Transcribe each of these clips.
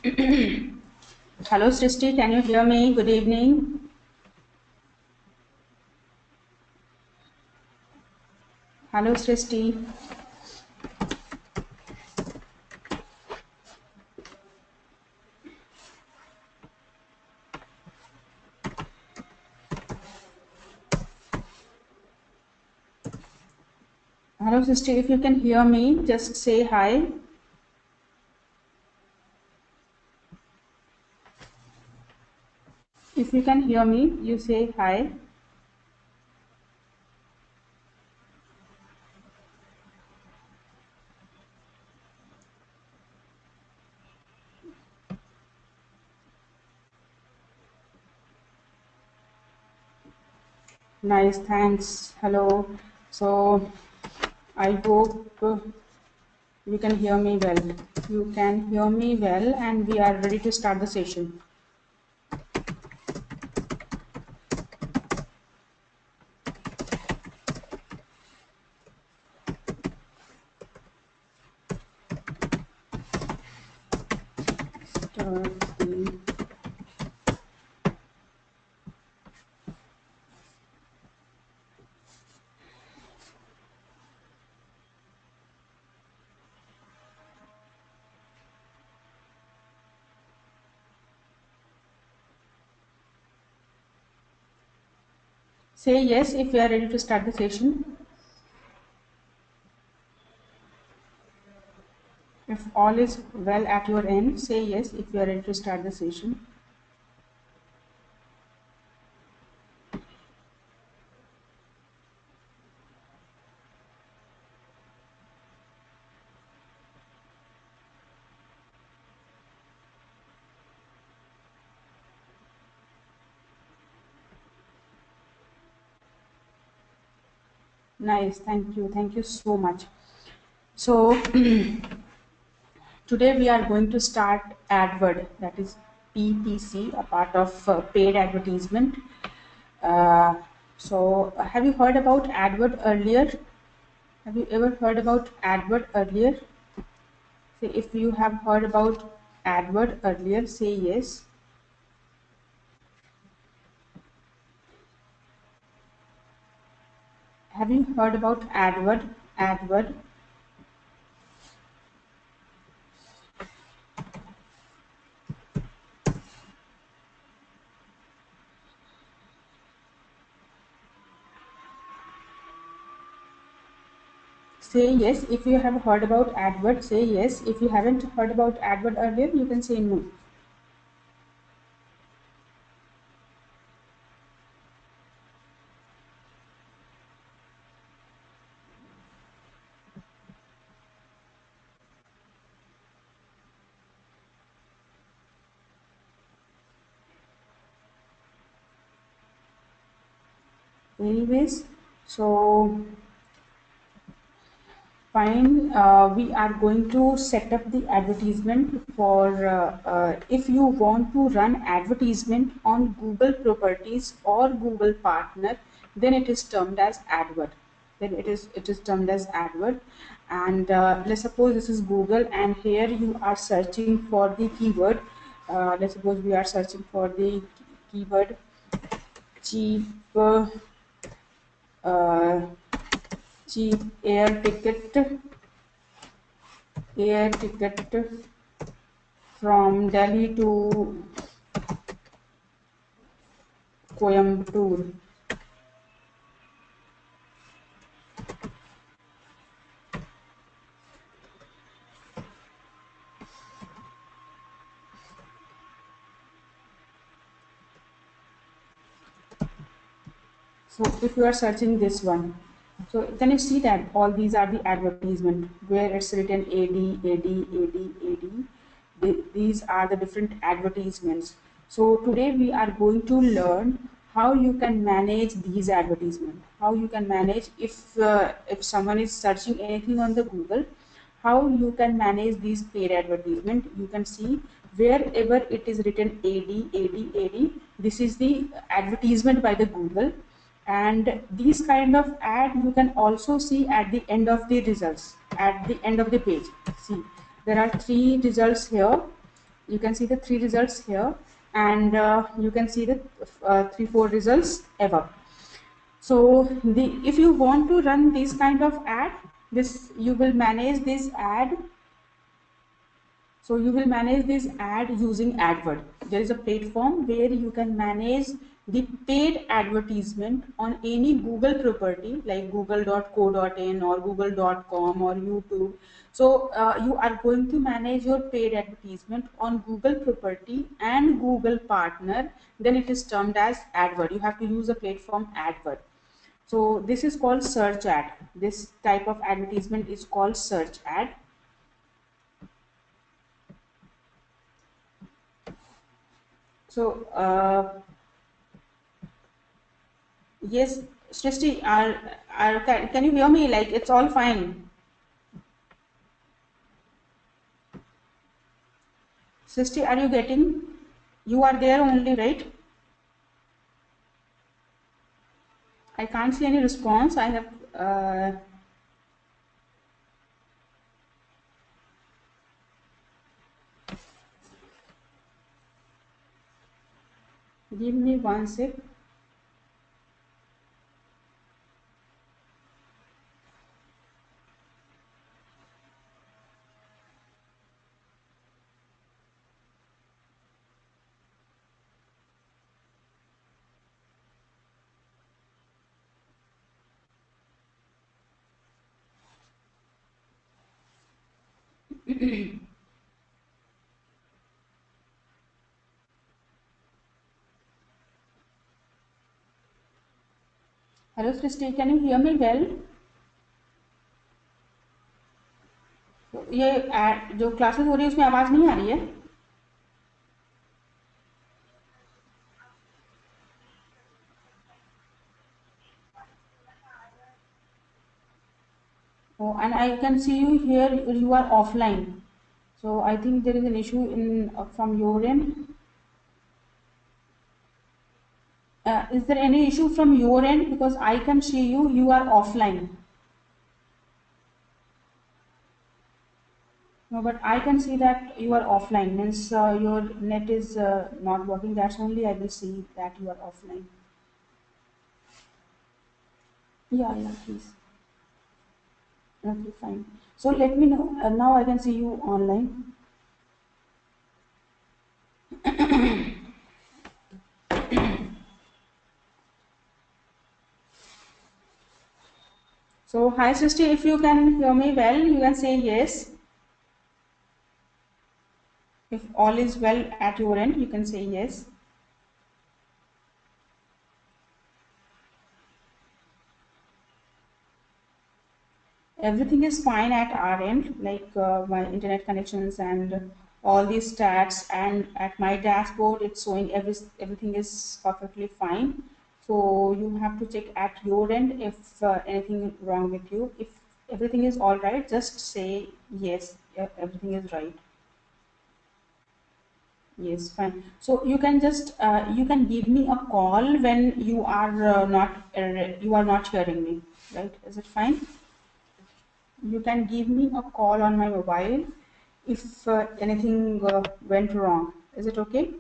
Hello, Srishti. Can you hear me? Good evening. Hello, Srishti. Hello, Srishti. If you can hear me, just say hi. If you can hear me, you say hi. Nice, thanks. Hello. So, I hope you can hear me well. You can hear me well, and we are ready to start the session. Start the Say yes if you are ready to start the session. If all is well at your end, say yes if you are ready to start the session. Nice, thank you so much. So today we are going to start Adword, that is PPC, a part of paid advertisement. So have you heard about Adword earlier? Have you ever heard about Adword earlier? Say if you have heard about Adword earlier, say yes. Have you heard about Adword? Adword. Say yes if you have heard about Adword. Say yes. If you haven't heard about Adword earlier, you can say no. Anyways, so fine, we are going to set up the advertisement for if you want to run advertisement on Google properties or Google partner, then it is termed as Adword. Then it is termed as Adword. And let's suppose this is Google, and here you are searching for the keyword. Let's suppose we are searching for the keyword cheap uh, cheap air ticket from Delhi to Coimbatore. So if you are searching this one, so can you see that all these are the advertisement where it's written AD. These are the different advertisements. So today we are going to learn how you can manage these advertisements. How you can manage if someone is searching anything on the Google, how you can manage these paid advertisement. You can see wherever it is written AD. This is the advertisement by the Google, and these kind of ad you can also see at the end of the results, at the end of the page. See, there are three results here. You can see the 3 results here, and you can see the 3-4 results above. So if you want to run this kind of ad, this you will manage this ad. So you will manage this ad using Adword. There is a platform where you can manage the paid advertisement on any Google property like google.co.in or google.com or YouTube. So you are going to manage your paid advertisement on Google property and Google partner. Then it is termed as Adword. You have to use the platform Adword. So this is called search ad. This type of advertisement is called search ad. So yes, Srishti, can you hear me? Like it's all fine. Srishti, are you getting? You are there only, right? I can't see any response. I have. Give me one sec. Hello, Srishti, can you hear me well? ये जो classes हो रही है उसमें आवाज नहीं आ रही है? Oh, and I can see you here. You are offline. So I think there is an issue in from your end. Is there any issue from your end? Because I can see you. You are offline. No, but I can see that you are offline. Means your net is not working. That's only I will see that you are offline. Yeah, yeah, please. Okay, fine. So let me know. Now I can see you online. So hi, sister. If you can hear me well, you can say yes. If all is well at your end, you can say yes. Everything is fine at our end, like my internet connections and all these stats, and at my dashboard it's showing everything is perfectly fine. So you have to check at your end if anything wrong with you. If everything is all right, just say yes, everything is right. Yes, fine. So you can just you can give me a call when you are not hearing me, right? Is it fine? You can give me a call on my mobile if anything went wrong. Is it okay?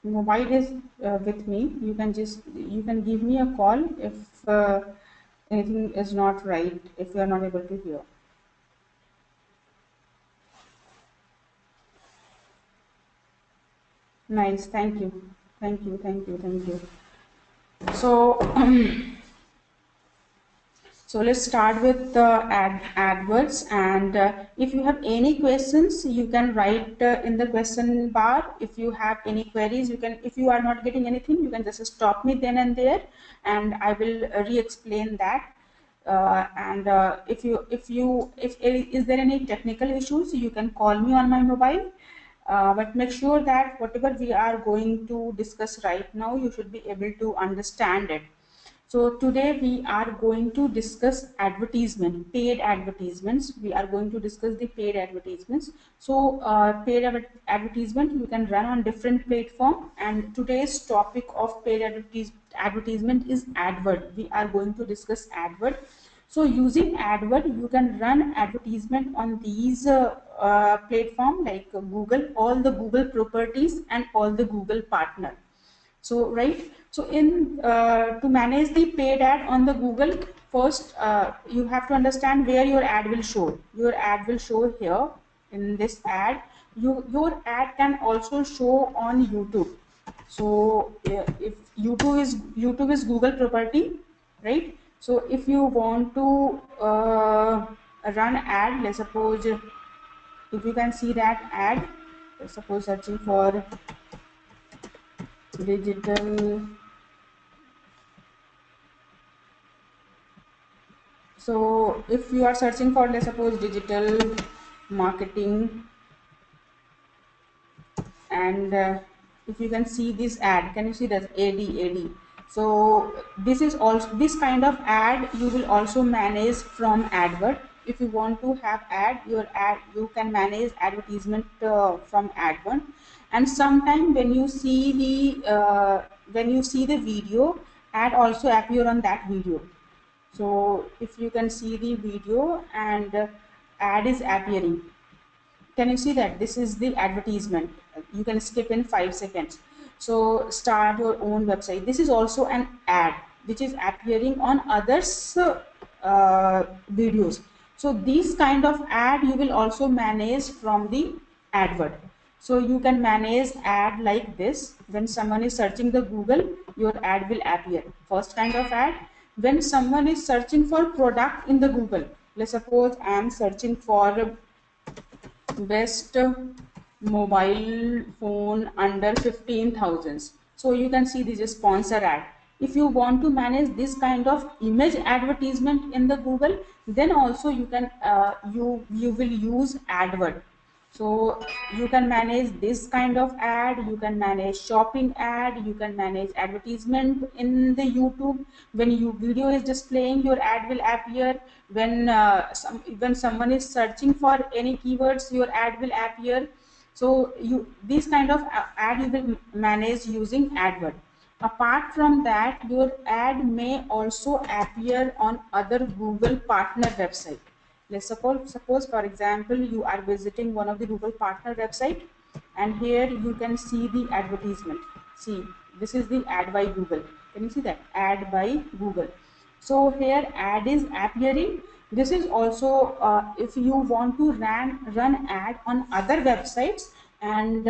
Mobile is with me. You can give me a call if anything is not right, if you are not able to hear. Nice, thank you. Thank you, thank you, thank you. So so let's start with the adwords, and if you have any questions you can write in the question bar. If you have any queries, you can, if you are not getting anything, you can just stop me then and there, and I will re-explain that. And if is there any technical issues, you can call me on my mobile. But make sure that whatever we are going to discuss right now, you should be able to understand it. So today we are going to discuss advertisement, paid advertisements. We are going to discuss the paid advertisements. So advertisement you can run on different platform, and today's topic of paid advertisement is Adword. We are going to discuss Adword. So using Adword, you can run advertisement on these platform like Google, all the Google properties and all the Google partner. So right, so in to manage the paid ad on the Google, first you have to understand where your ad will show. Your ad will show here in this ad. Your ad can also show on YouTube. So if YouTube is Google property, right? So if you want to run ad, let's suppose if you can see that ad, let's suppose searching for digital. So if you are searching for, let's suppose, digital marketing, and if you can see this ad, can you see that ad? So this is also, this kind of ad you will also manage from Adword. If you want to have ad, your ad, you can manage advertisement from Adword. And sometime when you see the video, ad also appear on that video. So if you can see the video and ad is appearing, can you see that this is the advertisement? You can skip in 5 seconds. So start your own website. This is also an ad which is appearing on others videos. So these kind of ad you will also manage from the Adword. So you can manage ad like this. When someone is searching the Google, your ad will appear. First kind of ad, when someone is searching for product in the Google, let's suppose I am searching for best mobile phone under 15,000. So you can see this is sponsor ad. If you want to manage this kind of image advertisement in the Google, then also you can you will use Adword. So you can manage this kind of ad, you can manage shopping ad, you can manage advertisement in the YouTube. When your video is just playing, your ad will appear. When someone is searching for any keywords, your ad will appear. So you, this kind of ad you will manage using Adword. Apart from that, your ad may also appear on other Google partner website. Let's suppose for example you are visiting one of the Google partner website, and here you can see the advertisement. See, this is the ad by Google. Can you see that ad by Google? So here ad is appearing. This is also if you want to run ad on other websites, and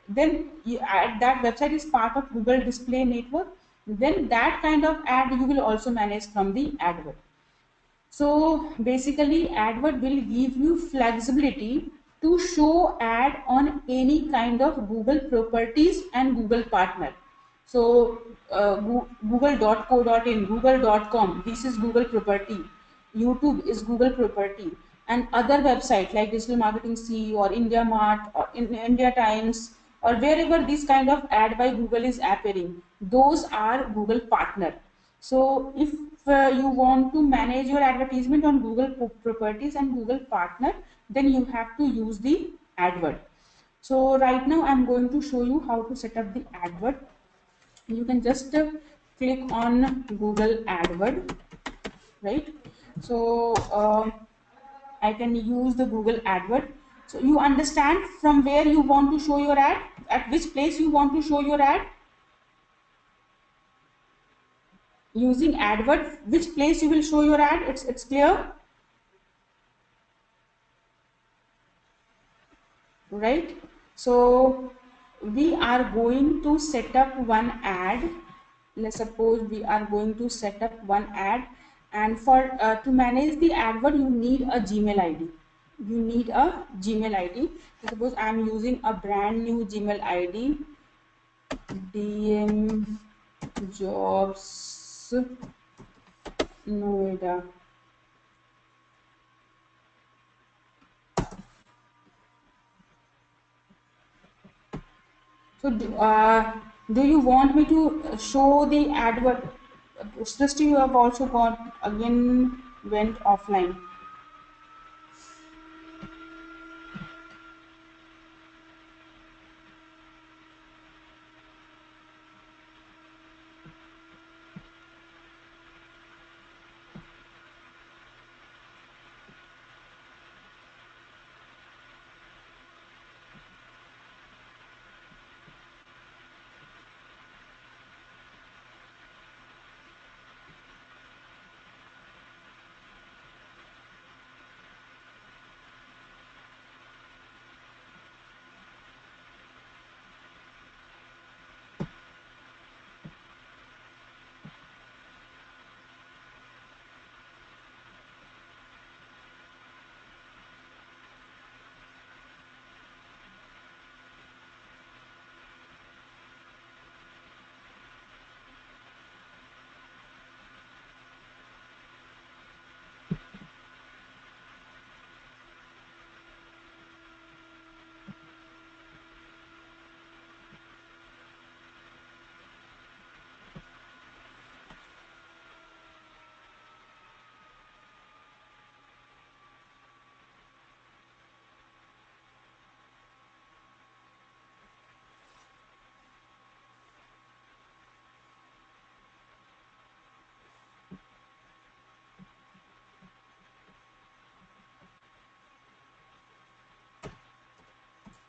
then that website is part of Google Display Network, then that kind of ad you will also manage from the Adword. So basically Adword will give you flexibility to show ad on any kind of Google properties and Google partner. So google.co.in, google.com, this is Google property. YouTube is Google property, and other websites like Digital Marketing C or India Mart or in India Times or wherever this kind of ad by Google is appearing, those are Google partner. So if you want to manage your advertisement on Google properties and Google partner, then you have to use the Adword. So right now I'm going to show you how to set up the Adword. You can just click on Google Adword, right? So I can use the Google Adword. So you understand from where you want to show your ad, at which place you want to show your ad. Using Adword, which place you will show your ad, it's clear, right? So we are going to set up one ad. Let's suppose we are going to set up one ad, and for to manage the Adword you need a Gmail ID. You need a Gmail ID. Suppose I am using a brand new Gmail ID, DM Jobs Noida. So do you want me to show the Adword? Srishti, you have also got again went offline.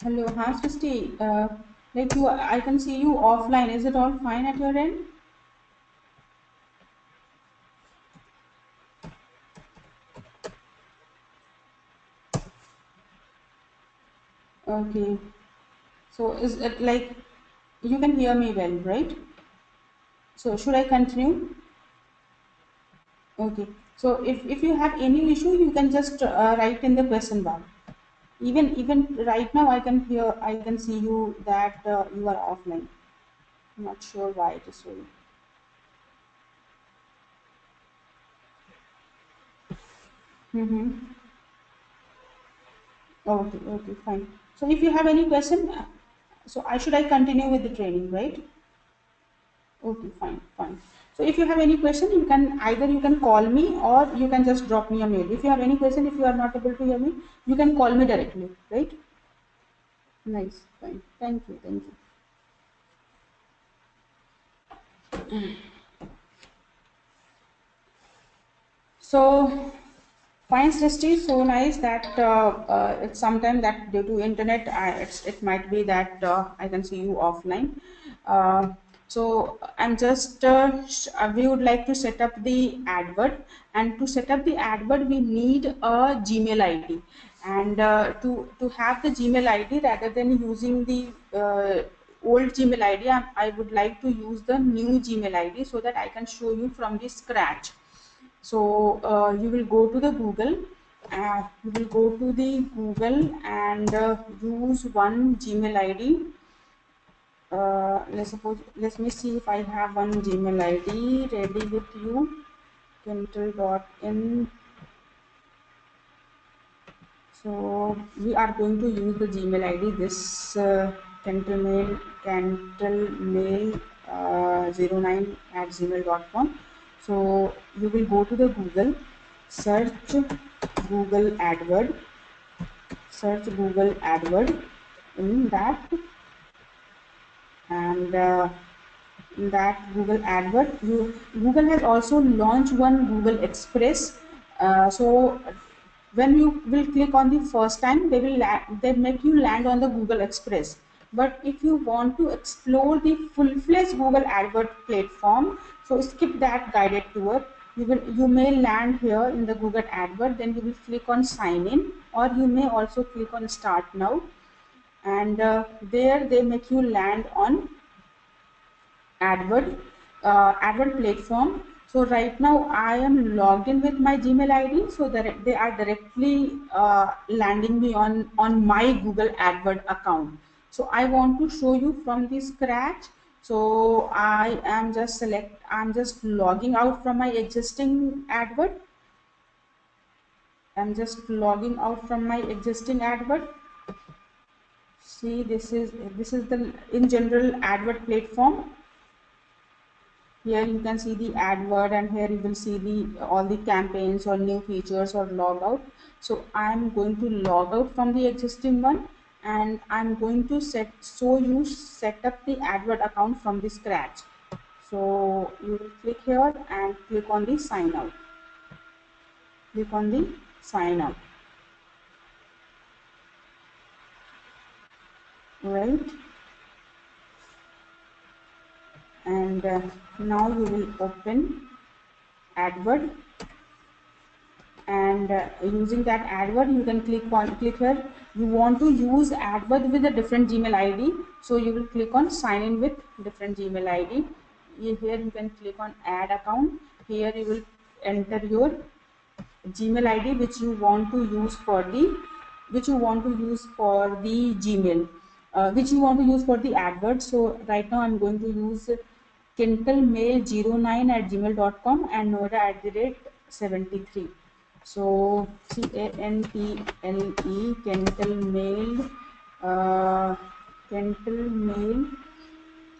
Hello, hi Srishti. Like you, I can see you offline. Is it all fine at your end? Okay. So is it like you can hear me well, right? So should I continue? Okay. So if you have any issue, you can just write in the question bar. Even right now, I can see you that you are offline. I'm not sure why it is so. Mm-hmm. Okay, okay, fine. So if you have any question, so I continue with the training, right? Okay, fine, fine. So if you have any question, you can either you can call me or you can just drop me a mail. If you have any question, if you are not able to hear me, you can call me directly, right? Nice, fine. Thank you, thank you. So fine, Srishti. So nice that it's sometime that due to internet, it might be that I can see you offline. So I'm just we would like to set up the advert, and to set up the advert, we need a Gmail ID, and to have the Gmail ID rather than using the old Gmail ID, I would like to use the new Gmail ID so that I can show you from the scratch. So you will go to the Google, you will go to the Google and use one Gmail ID. Let's suppose, let me see if I have one Gmail ID ready with you. Kental.in. So we are going to use the Gmail ID. This Cantalmail 09 at gmail.com. So you will go to the Google, search Google AdWord, search Google AdWord in that, and in that Google AdWord, Google has also launched one Google Express. So when you will click on the first time, they make you land on the Google Express. But if you want to explore the full-fledged Google AdWord platform, so skip that guided tour. You may land here in the Google AdWord. Then you will click on sign in, or you may also click on start now, and there they make you land on Adword, Adword platform. So right now I am logged in with my Gmail ID, so that they are directly landing me on my Google Adword account. So I want to show you from the scratch. So I'm just logging out from my existing Adword. I'm just logging out from my existing Adword. See, this is the in general Adword platform. Here you can see the AdWord, and here you will see the all the campaigns or new features or log out. So I'm going to log out from the existing one, and I'm going to set up the AdWord account from the scratch. So you will click here and click on the sign out. Click on the sign out. Right, and now you will open AdWord, and using that adword you can click here. You want to use adword with a different Gmail ID, so you will click on sign in with different Gmail ID. Here you can click on add account. Here you will enter your Gmail ID which you want to use for the Gmail, which you want to use for the advert. So right now I'm going to use kentalmail09 at gmail.com and Noida at the rate 73. So CANTLE Kentalmail, uh, Kentalmail,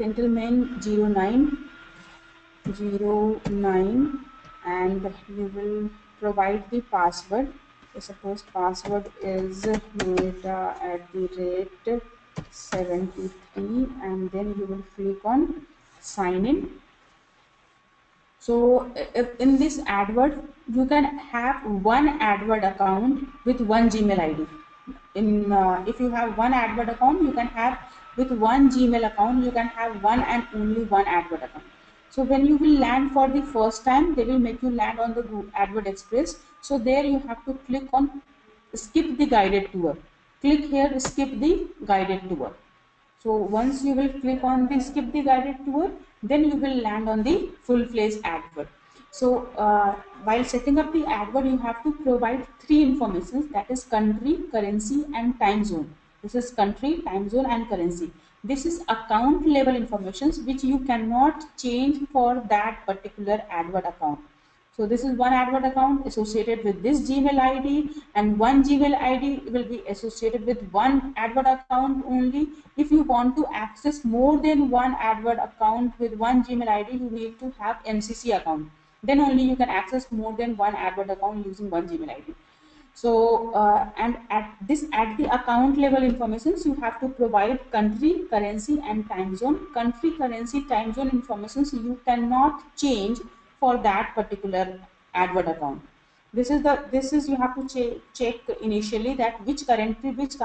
Kentalmail09, and you will provide the password. So suppose password is Noida at the rate 73, and then you will click on sign in. So if in this AdWord, you can have one AdWord account with one Gmail ID. if you have one Adword account, you can have with one Gmail account, you can have one and only one Adword account. So when you will land for the first time, they will make you land on the Adword Express. So there you have to click on skip the guided tour. Click here, skip the guided tour. So once you will click on the skip the guided tour, then you will land on the full-fledged Adword. So while setting up the Adword, you have to provide three informations, that is country, currency and time zone. This is country, time zone and currency. This is account level information which you cannot change for that particular Adword account. So this is one Adword account associated with this Gmail ID, and one Gmail ID will be associated with one Adword account only. If you want to access more than one Adword account with one Gmail ID, you need to have MCC account. Then only you can access more than one Adword account using one Gmail ID. So and at the account level informations, you have to provide country, currency and time zone. Country, currency, time zone informations you cannot change for that particular Adword account. This is you have to check initially that which country, which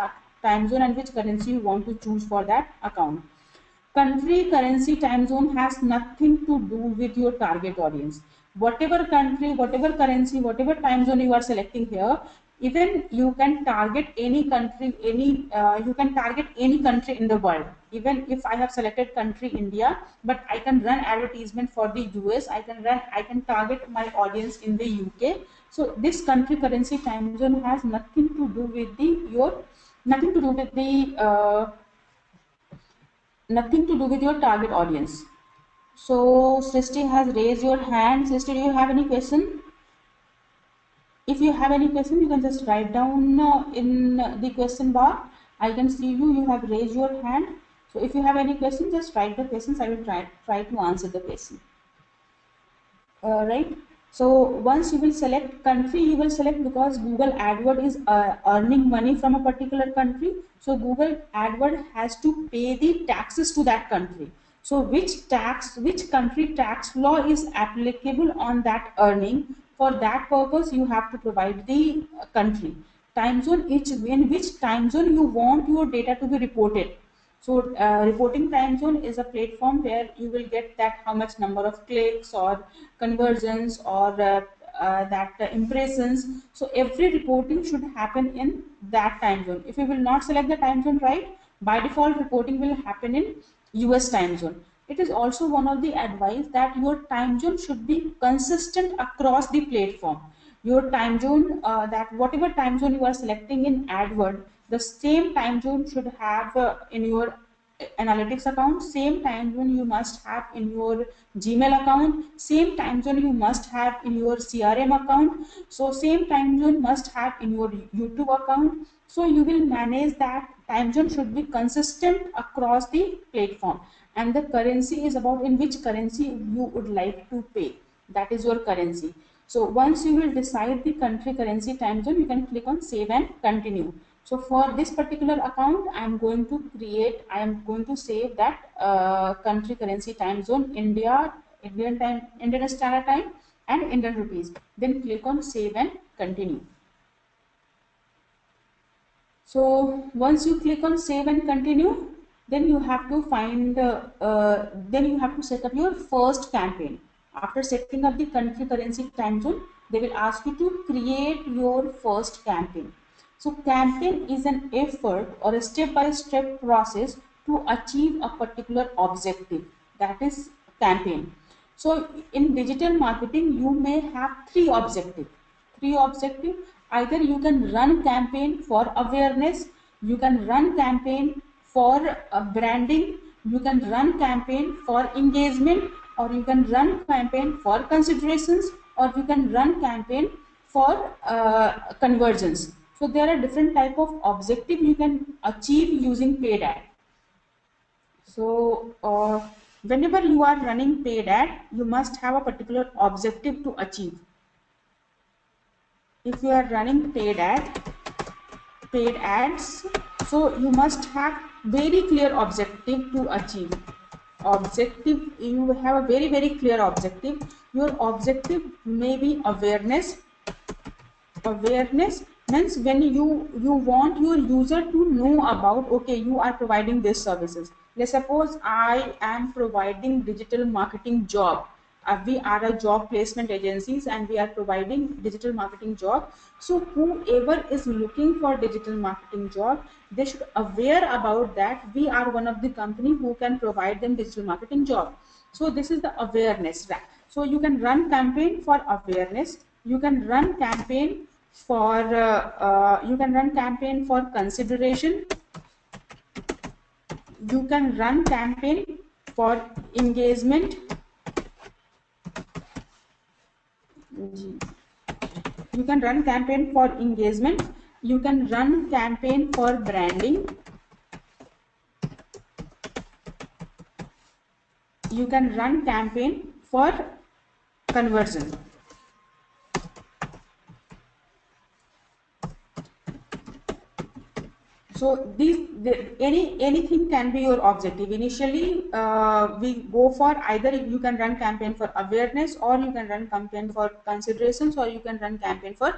time zone and which currency you want to choose for that account. Country, currency, time zone has nothing to do with your target audience. Whatever country, whatever currency, whatever time zone you are selecting here, even you can target any country, you can target any country in the world. Even if I have selected country India, but I can run advertisement for the US, I can target my audience in the UK. So this country, currency, time zone has nothing to do with nothing to do with your target audience. So Srishti has raised your hand. Srishti, do you have any question? If you have any question, you can just write down in the question bar. I can see you have raised your hand. So if you have any question, just write the questions. I will try to answer the question. Right. So once you will select country, you will select because Google AdWord is earning money from a particular country. So Google AdWord has to pay the taxes to that country. So which country tax law is applicable on that earning? For that purpose, you have to provide the country. Time zone, in which time zone you want your data to be reported. So reporting time zone is a platform where you will get that how much number of clicks or conversions or that impressions. So every reporting should happen in that time zone. If you will not select the time zone right, by default reporting will happen in US time zone. It is also one of the advice that your time zone should be consistent across the platform. Your time zone, that whatever time zone you are selecting in Adword, the same time zone should have in your analytics account, same time zone you must have in your Gmail account, same time zone you must have in your CRM account, so same time zone must have in your YouTube account. So you will manage that time zone should be consistent across the platform. And the currency is about in which currency you would like to pay, that is your currency. So once you will decide the country, currency, time zone, you can click on save and continue. So for this particular account, I am going to save that country, currency, time zone, India, Indian time, Indian Standard Time and Indian Rupees. Then click on save and continue. So once you click on save and continue, then you have to set up your first campaign. After setting up the country, currency, time zone, they will ask you to create your first campaign. So campaign is an effort or a step-by-step process to achieve a particular objective, that is campaign. So in digital marketing, you may have three objectives. Either you can run campaign for awareness, you can run campaign for branding, you can run campaign for engagement, or you can run campaign for considerations, or you can run campaign for conversions. So there are different type of objective you can achieve using paid ad. So whenever you are running paid ad, you must have a particular objective to achieve. If you are running paid ads, so you must have very clear objective to achieve. You have a very clear objective. Your objective may be awareness means when you want your user to know about, okay, you are providing these services. Let's suppose I am providing digital marketing job. We are a job placement agencies and we are providing digital marketing job. So whoever is looking for digital marketing job, they should aware about that we are one of the company who can provide them digital marketing job. So this is the awareness. So you can run campaign for awareness, you can run campaign for consideration, you can run campaign for engagement, you can run campaign for engagement, you can run campaign for branding, you can run campaign for conversion. So anything can be your objective. Initially, we go for either you can run campaign for awareness, or you can run campaign for considerations, or you can run campaign for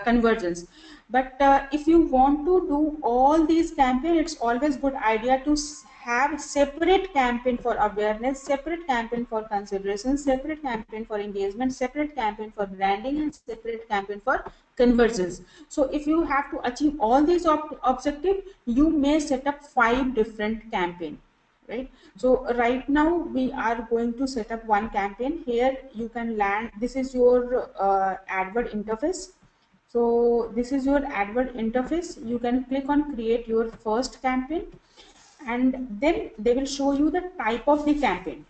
conversions. But if you want to do all these campaign, it's always good idea to have separate campaign for awareness, separate campaign for consideration, separate campaign for engagement, separate campaign for branding, and separate campaign for conversions. So if you have to achieve all these objective, you may set up 5 different campaign, right? So right now we are going to set up one campaign. Here you can land, this is your Adword interface. So this is your Adword interface. You can click on create your first campaign, and then they will show you the type of the campaign.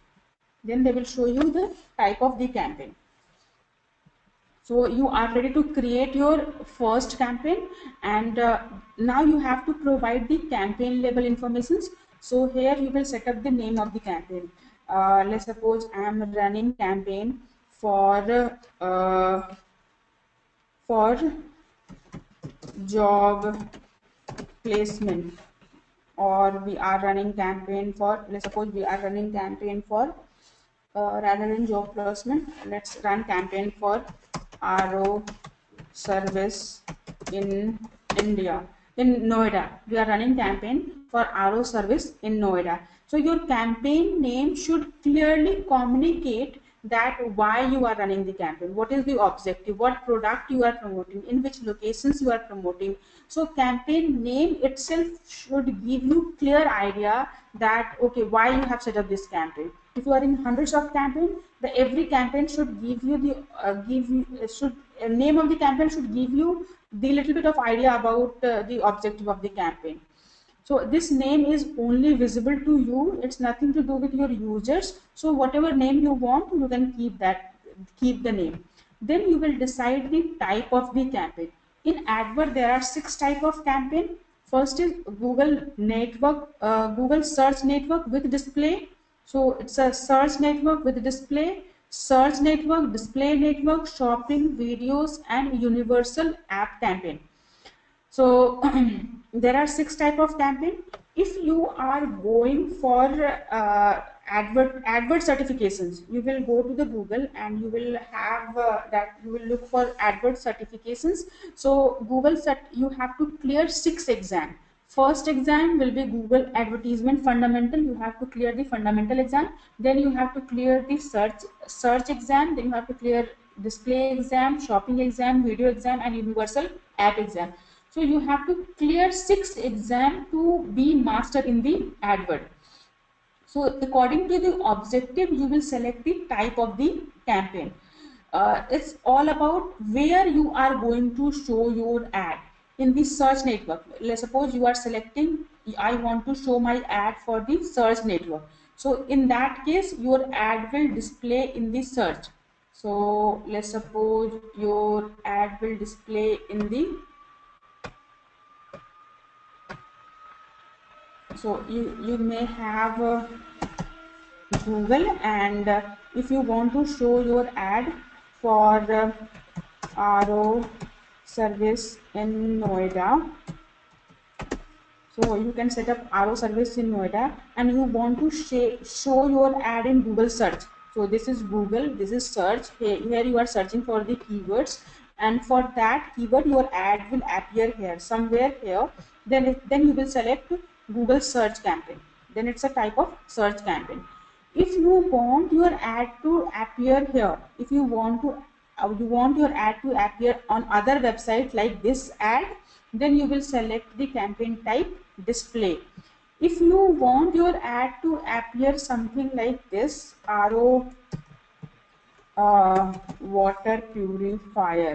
So you are ready to create your first campaign, and now you have to provide the campaign level informations. So here you will set up the name of the campaign. Let's suppose I am running campaign for job placement, or we are running campaign for, let's suppose we are running campaign for rather than job placement, let's run campaign for RO service in India, in Noida. We are running campaign for RO service in Noida. So your campaign name should clearly communicate that why you are running the campaign, what is the objective, what product you are promoting, in which locations you are promoting. So campaign name itself should give you clear idea that okay, why you have set up this campaign. If you are in hundreds of campaign, the every campaign should give you the name of the campaign should give you the little bit of idea about the objective of the campaign. So this name is only visible to you, it's nothing to do with your users. So whatever name you want, you can keep the name. Then you will decide the type of the campaign. In Adword there are 6 type of campaign. First is Google network, Google search network with display. So it's a search network with display, search network, display network, shopping, videos, and universal app campaign. So there are 6 type of campaign. If you are going for Adword certifications, you will go to the Google and you will have that you will look for Adword certifications. So you have to clear 6 exam. First exam will be Google advertisement fundamental. You have to clear the fundamental exam. Then you have to clear the search exam. Then you have to clear display exam, shopping exam, video exam, and universal app exam. So you have to clear 6 exam to be master in the Adword. So according to the objective, you will select the type of the campaign. It's all about where you are going to show your ad. In the search network, let's suppose you are selecting, I want to show my ad for the search network. So in that case, your ad will display in the search. So let's suppose your ad will display in the, so you may have Google, and if you want to show your ad for RO service in Noida, so you can set up RO service in Noida, and you want to show your ad in Google search. So this is Google, this is search. Here you are searching for the keywords, and for that keyword your ad will appear here somewhere here. Then you will select Google search campaign. Then it's a type of search campaign. If you want your ad to appear here, if you want to you want your ad to appear on other website like this ad, then you will select the campaign type display. If you want your ad to appear something like this, RO water purifier,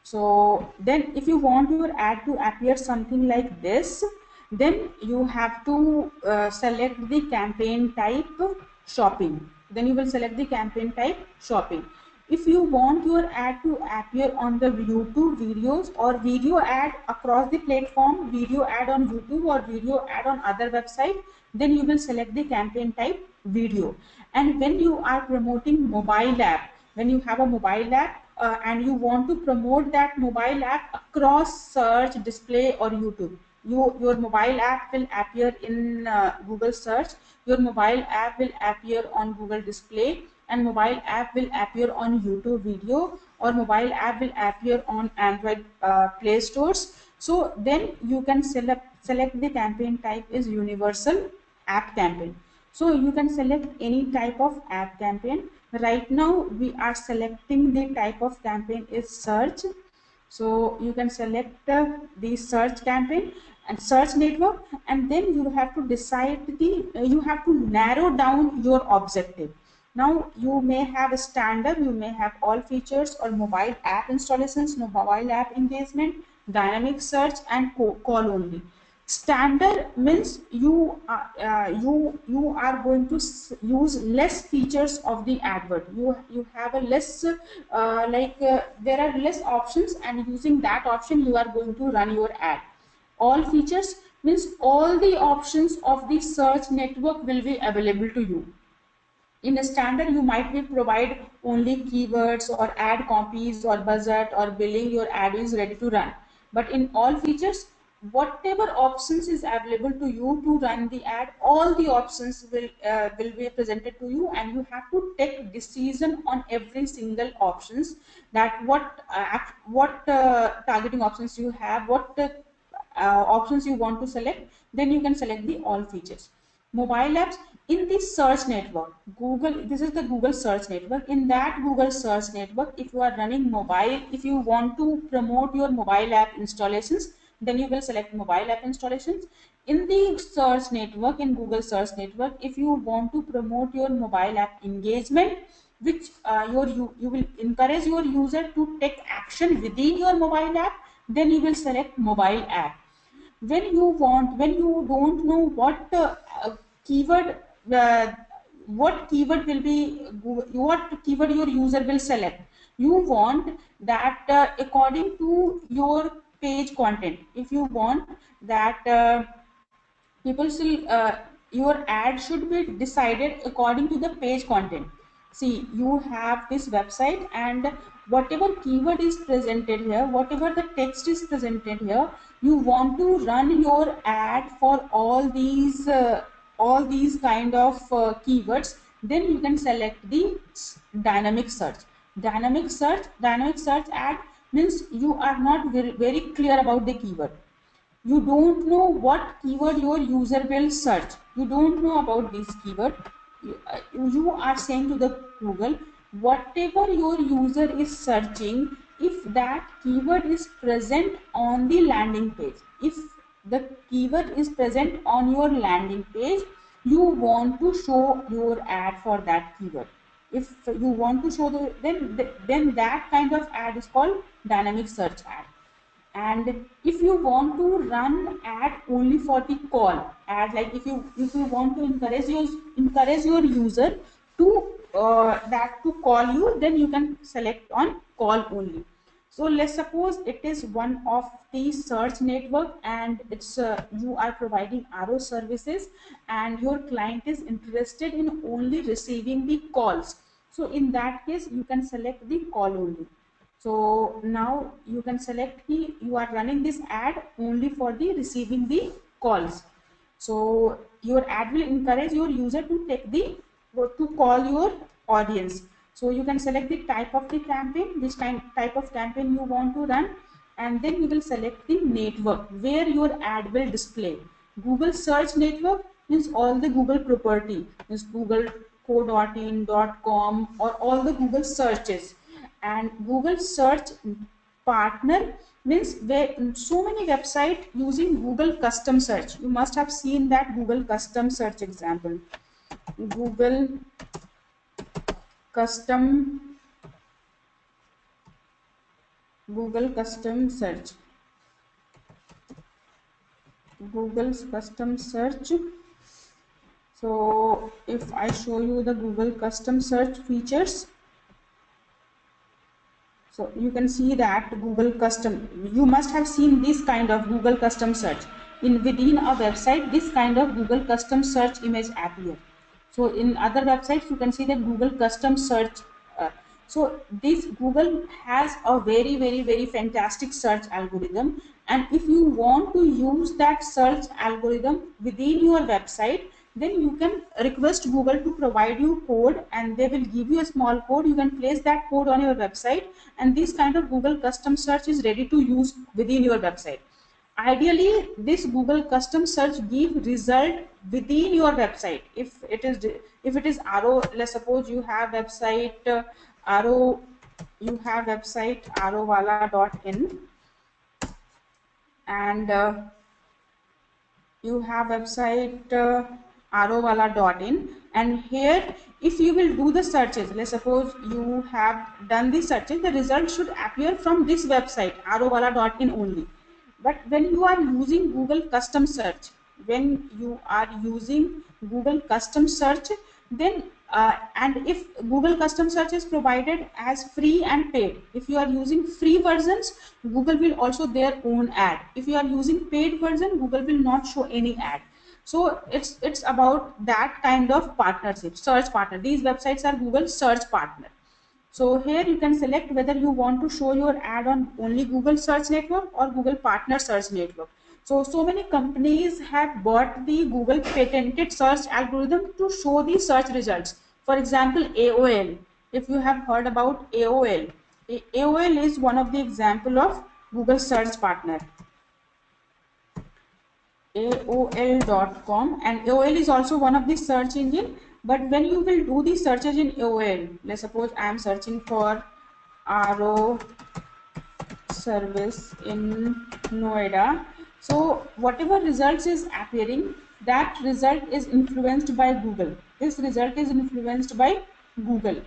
so then if you want your ad to appear something like this, then you have to select the campaign type shopping. Then you will select the campaign type shopping. If you want your ad to appear on the YouTube videos or video ad across the platform, video ad on YouTube or video ad on other website, then you will select the campaign type video. And when you are promoting mobile app, when you have a mobile app and you want to promote that mobile app across search, display or YouTube, your mobile app will appear in Google search, your mobile app will appear on Google display, and mobile app will appear on YouTube video, or mobile app will appear on Android Play stores. So then you can select the campaign type is universal app campaign. So you can select any type of app campaign. Right now we are selecting the type of campaign is search. So you can select the search campaign and search network, and then you have to decide the you have to narrow down your objective. Now you may have a standard, you may have all features or mobile app installations, mobile app engagement, dynamic search and call only. Standard means you are going to use less features of the advert. You have a less there are less options, and using that option you are going to run your ad. All features means all the options of the search network will be available to you. In a standard you might be provide only keywords or ad copies or budget or billing, your ad is ready to run. But in all features, whatever options is available to you to run the ad, all the options will be presented to you, and you have to take decision on every single options, that what targeting options you have, what options you want to select. Then you can select the all features. Mobile apps in the search network, Google, this is the Google search network. In that Google search network, if you are running mobile, if you want to promote your mobile app installations, then you will select mobile app installations. In the search network, in Google search network, if you want to promote your mobile app engagement, which you will encourage your user to take action within your mobile app, then you will select mobile app. When you don't know keyword uh, what keyword will be, what keyword your user will select, you want that according to your page content. If you want that people still your ad should be decided according to the page content. See, you have this website, and whatever keyword is presented here, whatever the text is presented here, you want to run your ad for all these kind of keywords. Then you can select the dynamic search. Dynamic search ad means you are not very clear about the keyword. You don't know what keyword your user will search, you don't know about this keyword. You are saying to the Google, whatever your user is searching, if that keyword is present on the landing page, if the keyword is present on your landing page, you want to show your ad for that keyword. If you want to show then that kind of ad is called dynamic search ad. And if you want to run ad only for the call ad, like if you want to encourage your user to that to call you, then you can select on call only. So let's suppose it is one of the search network, and it's you are providing RO services, and your client is interested in only receiving the calls. So in that case you can select the call only. So now you can select you are running this ad only for the receiving the calls. So your ad will encourage your user to take the to call your audience. So you can select the type of the campaign, this type of campaign you want to run, and then you will select the network where your ad will display. Google search network means all the Google property, means Google co.in, .com, or all the Google searches. And Google search partner means where so many websites using Google custom search. You must have seen that Google custom search example. Google custom Google custom search. Google's custom search. So if I show you the Google custom search features, so you can see that Google custom, you must have seen this kind of Google custom search. In within a website, this kind of Google custom search image appear. So in other websites, you can see that Google custom search. So this Google has a very fantastic search algorithm, and if you want to use that search algorithm within your website, then you can request Google to provide you code, and they will give you a small code. You can place that code on your website, and this kind of Google custom search is ready to use within your website. Ideally, this Google custom search give result within your website. If it is arrow, let's suppose you have website arrow, you have website arrowwala.in, and you have website arrowwala.in, and here if you will do the searches, let's suppose you have done the searches, the result should appear from this website arrowwala.in only. But when you are using Google custom search, when you are using Google custom search, then and if Google custom search is provided as free and paid, if you are using free versions, Google will also their own ad. If you are using paid version, Google will not show any ad. So it's about that kind of partnership, search partner. These websites are Google search partner. So here you can select whether you want to show your ad on only Google search network or Google partner search network. So many companies have bought the Google patented search algorithm to show the search results. For example, AOL. If you have heard about AOL, AOL is one of the example of Google search partner. AOL.com, and AOL is also one of the search engine. But when you will do the searches in AOL, let's suppose I am searching for RO service in Noida, so whatever results is appearing, that result is influenced by Google. This result is influenced by Google.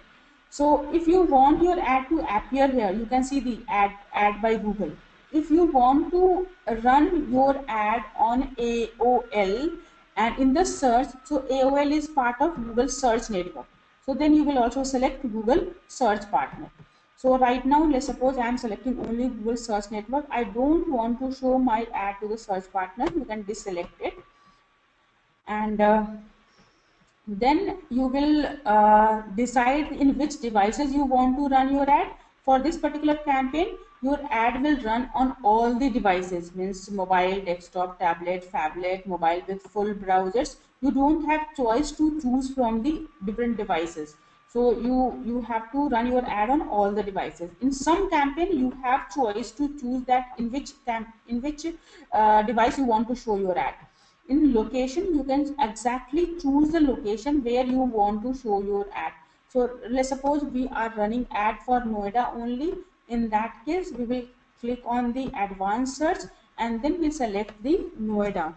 So if you want your ad to appear here, you can see the ad by Google. If you want to run your ad on AOL and in the search, so AOL is part of Google search network. So then you will also select Google search partner. So right now, let's suppose I am selecting only Google search network. I don't want to show my ad to the search partner. You can deselect it, and then you will decide in which devices you want to run your ad. For this particular campaign, your ad will run on all the devices, means mobile, desktop, tablet, phablet, mobile with full browsers. You don't have choice to choose from the different devices. So you have to run your ad on all the devices. In some campaign, you have choice to choose that in which device you want to show your ad. In location, you can exactly choose the location where you want to show your ad. So let's suppose we are running ad for Noida only. In that case, we will click on the advanced search, and then we select the Noida.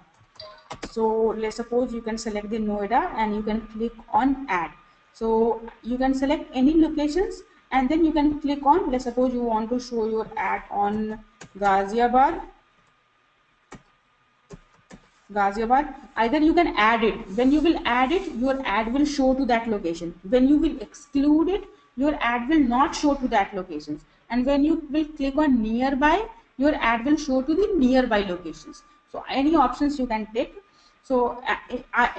So let's suppose you can select the Noida and you can click on ad. So you can select any locations, and then you can click on, let's suppose you want to show your ad on Ghaziabad. Either you can add it. When you will add it, your ad will show to that location. When you will exclude it, your ad will not show to that locations. And when you will click on nearby, your ad will show to the nearby locations. So any options you can take. So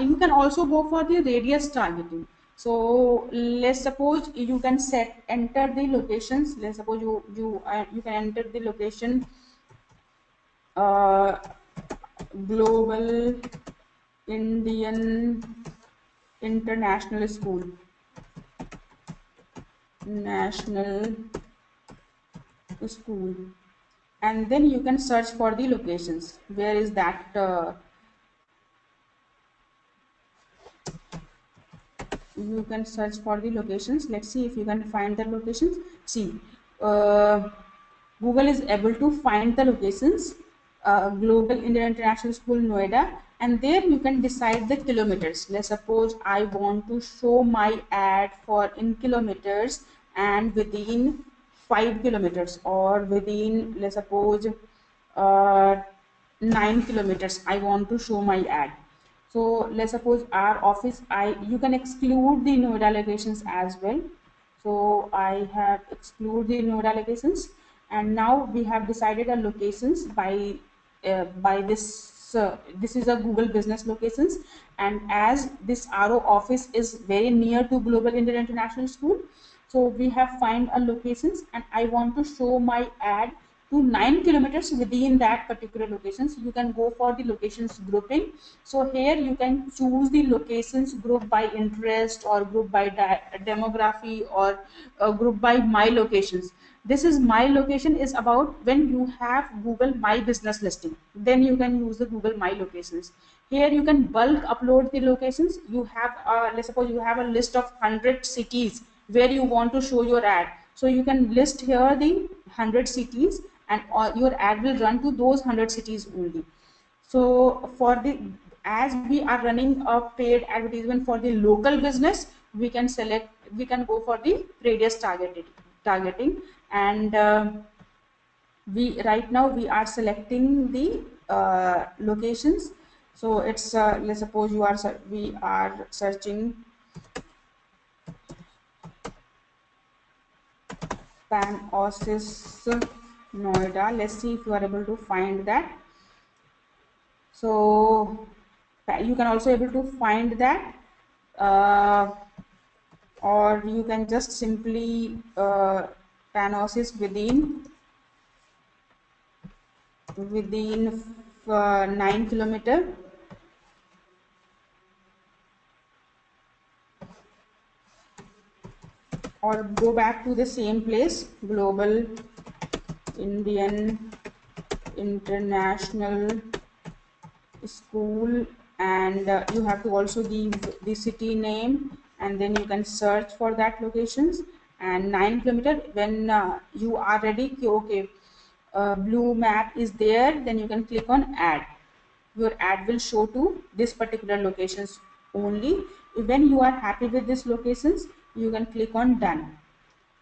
you can also go for the radius targeting. So let's suppose you can enter the locations. Let's suppose you can enter the location Global Indian International School. National School, and then you can search for the locations. Where is that? You can search for the locations. Let's see if you can find the locations. See, uh, Google is able to find the locations. Global Indian International School, Noida, and there you can decide the kilometers. Let's suppose I want to show my ad for in kilometers and within 5 kilometers, or within, let's suppose, uh, 9 kilometers I want to show my ad. So let's suppose our office, you can exclude the Noida locations as well. So I have excluded the Noida locations, and now we have decided our locations by this. This is a Google business locations, and as this RO office is very near to Global Indian International School, so we have find a locations, and I want to show my ad to 9 kilometers within that particular locations. You can go for the locations grouping. So here you can choose the locations group by interest, or group by demography, or group by my locations. This is my location is about when you have Google My Business listing, then you can use the Google My Locations. Here you can bulk upload the locations. You have let's suppose you have a list of 100 cities where you want to show your ad. So you can list here the 100 cities, and your ad will run to those 100 cities only. So for the, as we are running a paid advertisement for the local business, we can go for the radius targeting, and we right now we are selecting the locations. So it's let's suppose we are searching Coursesn Noida. Let's see if you are able to find that. So you can also able to find that, or you can just simply Coursesn within 9 kilometer, or go back to the same place, Global Indian International School, and you have to also give the city name, and then you can search for that locations. And 9 kilometer, when you are ready, okay, blue map is there, then you can click on add. Your ad will show to this particular locations only. When you are happy with these locations, you can click on done.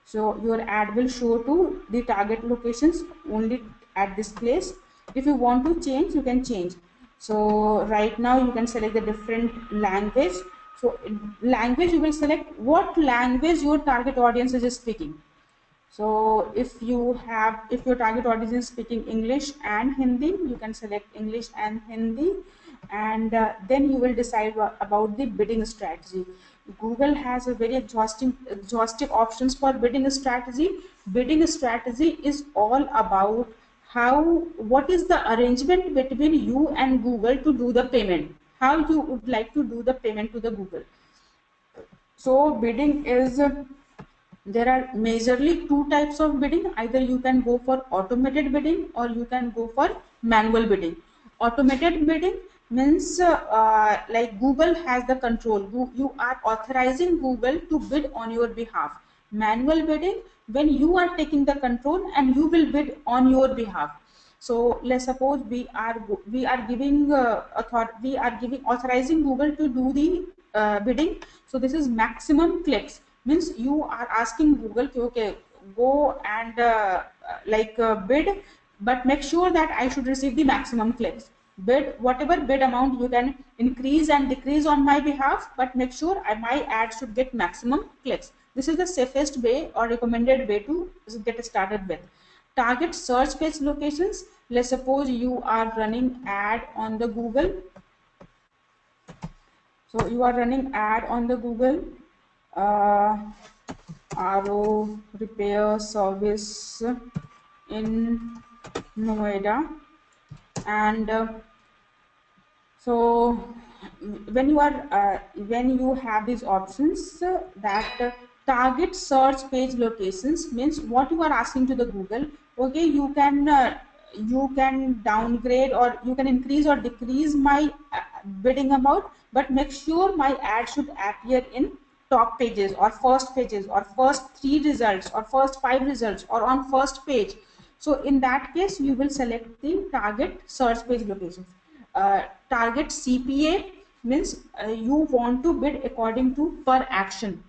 So your ad will show to the target locations only at this place. If you want to change, you can change. So right now you can select the different language. So language, you will select what language your target audience is speaking. So if your target audience is speaking English and Hindi, you can select English and Hindi, and then you will decide about the bidding strategy. Google has a very exhaustive options for bidding strategy. Bidding strategy is all about what is the arrangement between you and Google to do the payment. How you would like to do the payment to the Google. So bidding is there are majorly two types of bidding. Either you can go for automated bidding, or you can go for manual bidding. Automated bidding means like Google has the control. You are authorizing Google to bid on your behalf. Manual bidding, when you are taking the control and you will bid on your behalf. So let's suppose we are giving authorizing Google to do the bidding. So this is maximum clicks, means you are asking Google to, okay, go and bid, but make sure that I should receive the maximum clicks. Bid whatever bid amount you can increase and decrease on my behalf, but make sure my ad should get maximum clicks. This is the safest way or recommended way to get started with. Target search page locations. Let's suppose you are running ad on the Google. So you are running ad on the Google, RO repair service in Noida, and so when you have these options, that Target search page locations means what you are asking to the Google. Okay, you can downgrade or you can increase or decrease my bidding amount, but make sure my ad should appear in top pages or first pages or first 3 results or first 5 results or on first page. So in that case you will select the target search page locations. Target CPA means you want to bid according to per action,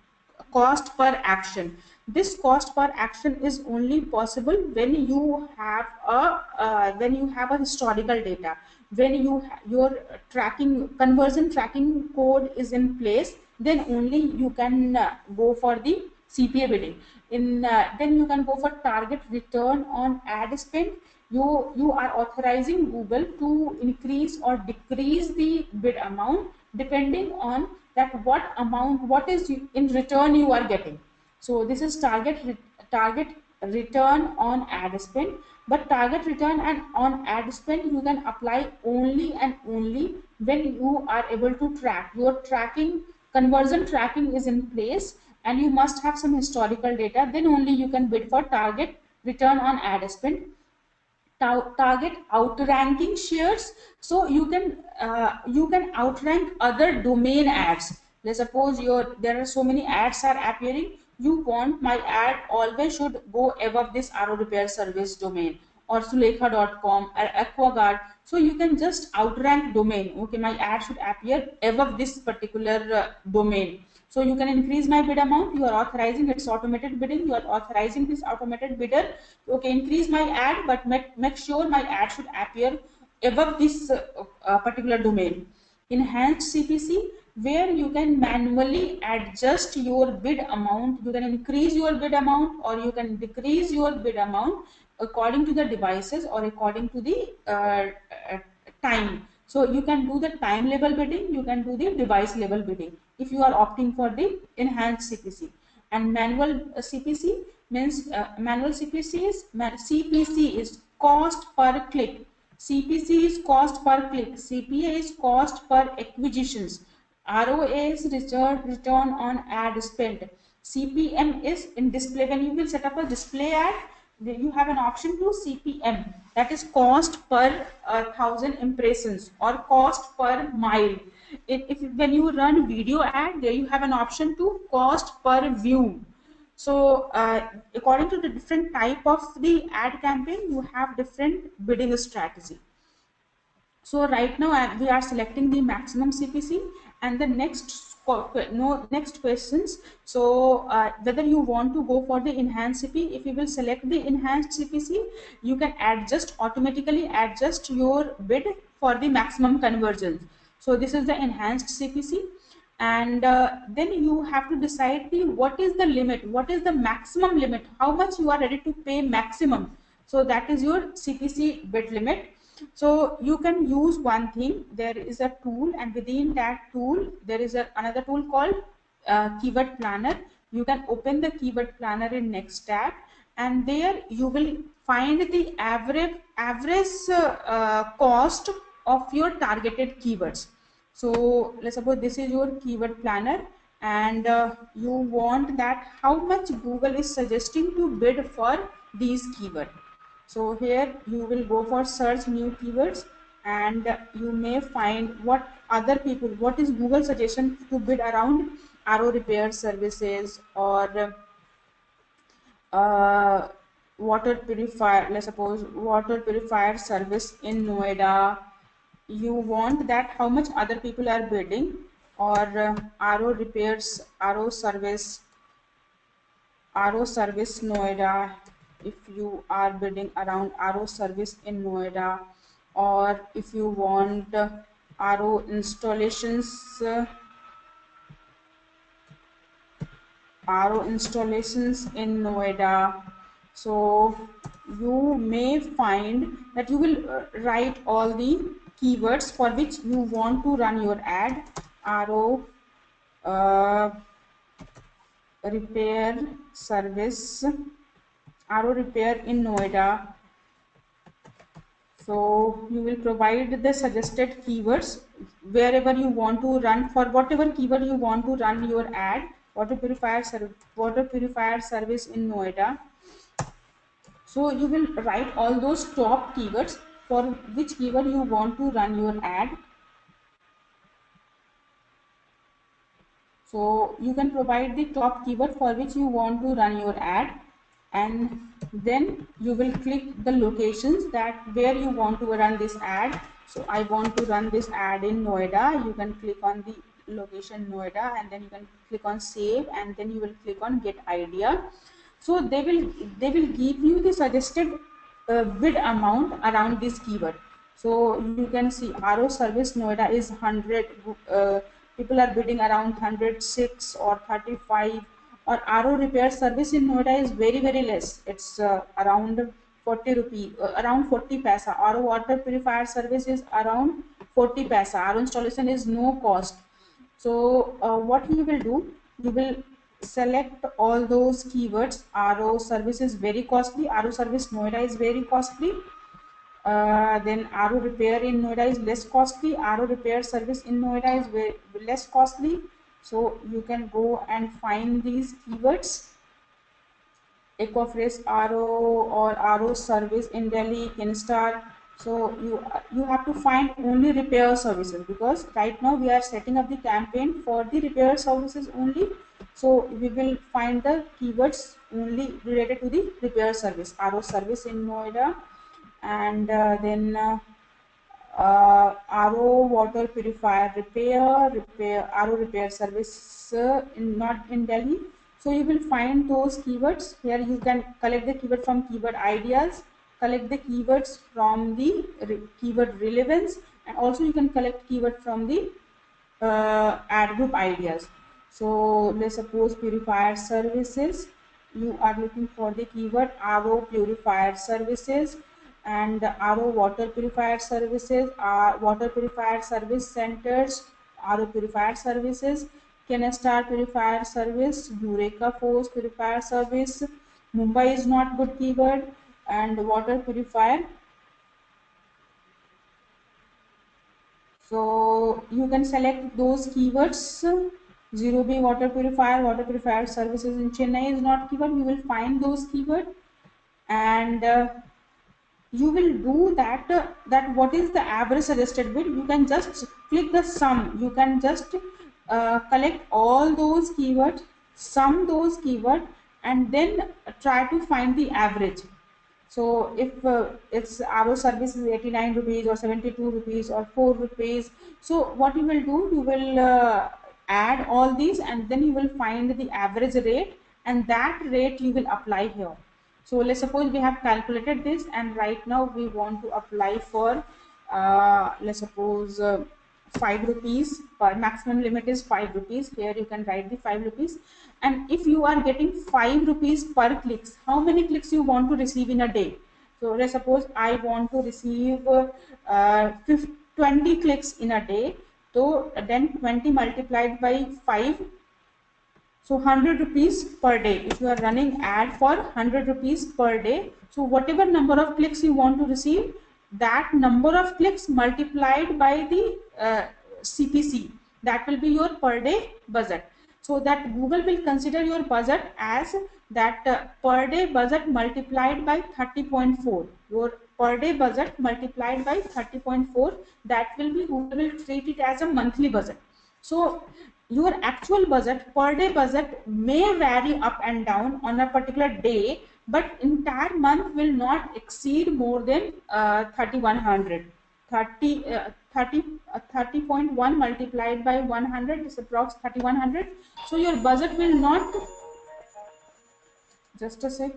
cost per action. This cost per action is only possible when you have a historical data, when your tracking conversion tracking code is in place, then only you can go for the CPA bidding. Then you can go for target return on ad spend. You are authorizing Google to increase or decrease the bid amount depending on that what is in return you are getting. So this is target return on ad spend. But target return and on ad spend you can apply only and only when you are able to track your tracking, conversion tracking is in place, and you must have some historical data. Then only you can bid for target return on ad spend. Target outranking shares. So you can outrank other domain ads. Let's suppose there are so many ads are appearing, you want my ad always should go above this RO repair service domain or sulekha.com or aquaguard. So you can just outrank domain. Okay, my ad should appear above this particular domain. So you can increase my bid amount. You are authorizing, it's automated bidding, you are authorizing this automated bidder. Okay, increase my ad, but make sure my ad should appear above this particular domain. Enhanced CPC, where you can manually adjust your bid amount. You can increase your bid amount or you can decrease your bid amount according to the devices or according to the time. So you can do the time level bidding, you can do the device level bidding if you are opting for the enhanced CPC. And manual CPC means CPC is cost per click. CPC is cost per click. CPA is cost per acquisitions. ROA is return on ad spend. CPM is in display. When you will set up a display ad, you have an option to CPM, that is cost per 1,000 impressions or cost per mile. If when you run video ad, there you have an option to cost per view. So according to the different type of the ad campaign, you have different bidding strategy. So right now we are selecting the maximum CPC, and the next questions. So whether you want to go for the enhanced CP, if you will select the enhanced CPC, you can automatically adjust your bid for the maximum conversions. So this is the enhanced CPC, and then you have to decide what is the limit, what is the maximum limit, how much you are ready to pay maximum. So that is your CPC bid limit. So you can use one thing, there is a tool, and within that tool there is another tool called keyword planner. You can open the keyword planner in next tab, and there you will find the average cost of your targeted keywords. So let's suppose this is your keyword planner, and you want that how much Google is suggesting to bid for these keywords. So here you will go for search new keywords, and you may find what is Google suggestion to bid around RO repair services or uh, water purifier. Let's suppose water purifier service in Noida. You want that how much other people are bidding, or RO repairs, RO service Noida, if you are bidding around RO service in Noida, or if you want RO installations, in Noida. So you may find that you will write all the keywords for which you want to run your ad. RO repair service, RO repair in Noida. So you will provide the suggested keywords wherever you want to run, for whatever keyword you want to run your ad. water purifier service in Noida. So you will write all those top keywords for which keyword you want to run your ad. So you can provide the top keyword for which you want to run your ad, and then you will click the locations that where you want to run this ad. So I want to run this ad in Noida. You can click on the location Noida, and then you can click on save, and then you will click on get idea. So they will give you the suggested bid amount around this keyword. So you can see RO service Noida is 100, people are bidding around 106 or 35, or RO repair service in Noida is very less. It's around 40 rupee, around 40 paisa. RO water purifier service is around 40 paisa. RO installation is no cost. So what you will do, you will select all those keywords. RO service is very costly, RO service Noida is very costly, then RO repair in Noida is less costly, RO repair service in Noida is very less costly. So you can go and find these keywords. Ecofresh RO or RO service in Delhi, Kinstar. So you have to find only repair services, because right now we are setting up the campaign for the repair services only. So we will find the keywords only related to the repair service, RO service in Noida, and then RO water purifier repair RO repair service in not in Delhi. So you will find those keywords. Here you can collect the keyword from keyword ideas, collect the keywords from the keyword relevance, and also you can collect keyword from the ad group ideas. So let's suppose purifier services. You are looking for the keyword RO purifier services, and RO water purifier services, water purifier service centers, RO purifier services, Kenestar purifier service, Eureka force purifier service. Mumbai is not good keyword, and water purifier. So you can select those keywords. Zero B water purifier services in Chennai is not keyword. You will find those keyword, and you will do that. That what is the average suggested bid? You can just click the sum. You can just collect all those keywords, sum those keywords, and then try to find the average. So if it's RO service is 89 rupees or 72 rupees or 4 rupees, so what you will do, you will add all these, and then you will find the average rate, and that rate you will apply here. So let's suppose we have calculated this, and right now we want to apply for let's suppose 5 rupees per, maximum limit is 5 rupees. Here you can write the 5 rupees, and if you are getting 5 rupees per clicks, how many clicks you want to receive in a day? So let's suppose I want to receive 20 clicks in a day. So then 20 multiplied by 5, so 100 rupees per day. If you are running ad for 100 rupees per day, so whatever number of clicks you want to receive, that number of clicks multiplied by the CPC, that will be your per day budget. So that Google will consider your budget as that per day budget multiplied by 30.4. Your per day budget multiplied by 30.4, that will be, Google will treat it as a monthly budget. So your actual budget, per day budget, may vary up and down on a particular day, but entire month will not exceed more than 3100. 30.1 multiplied by 100 is approx 3100. So your budget will not, just a sec.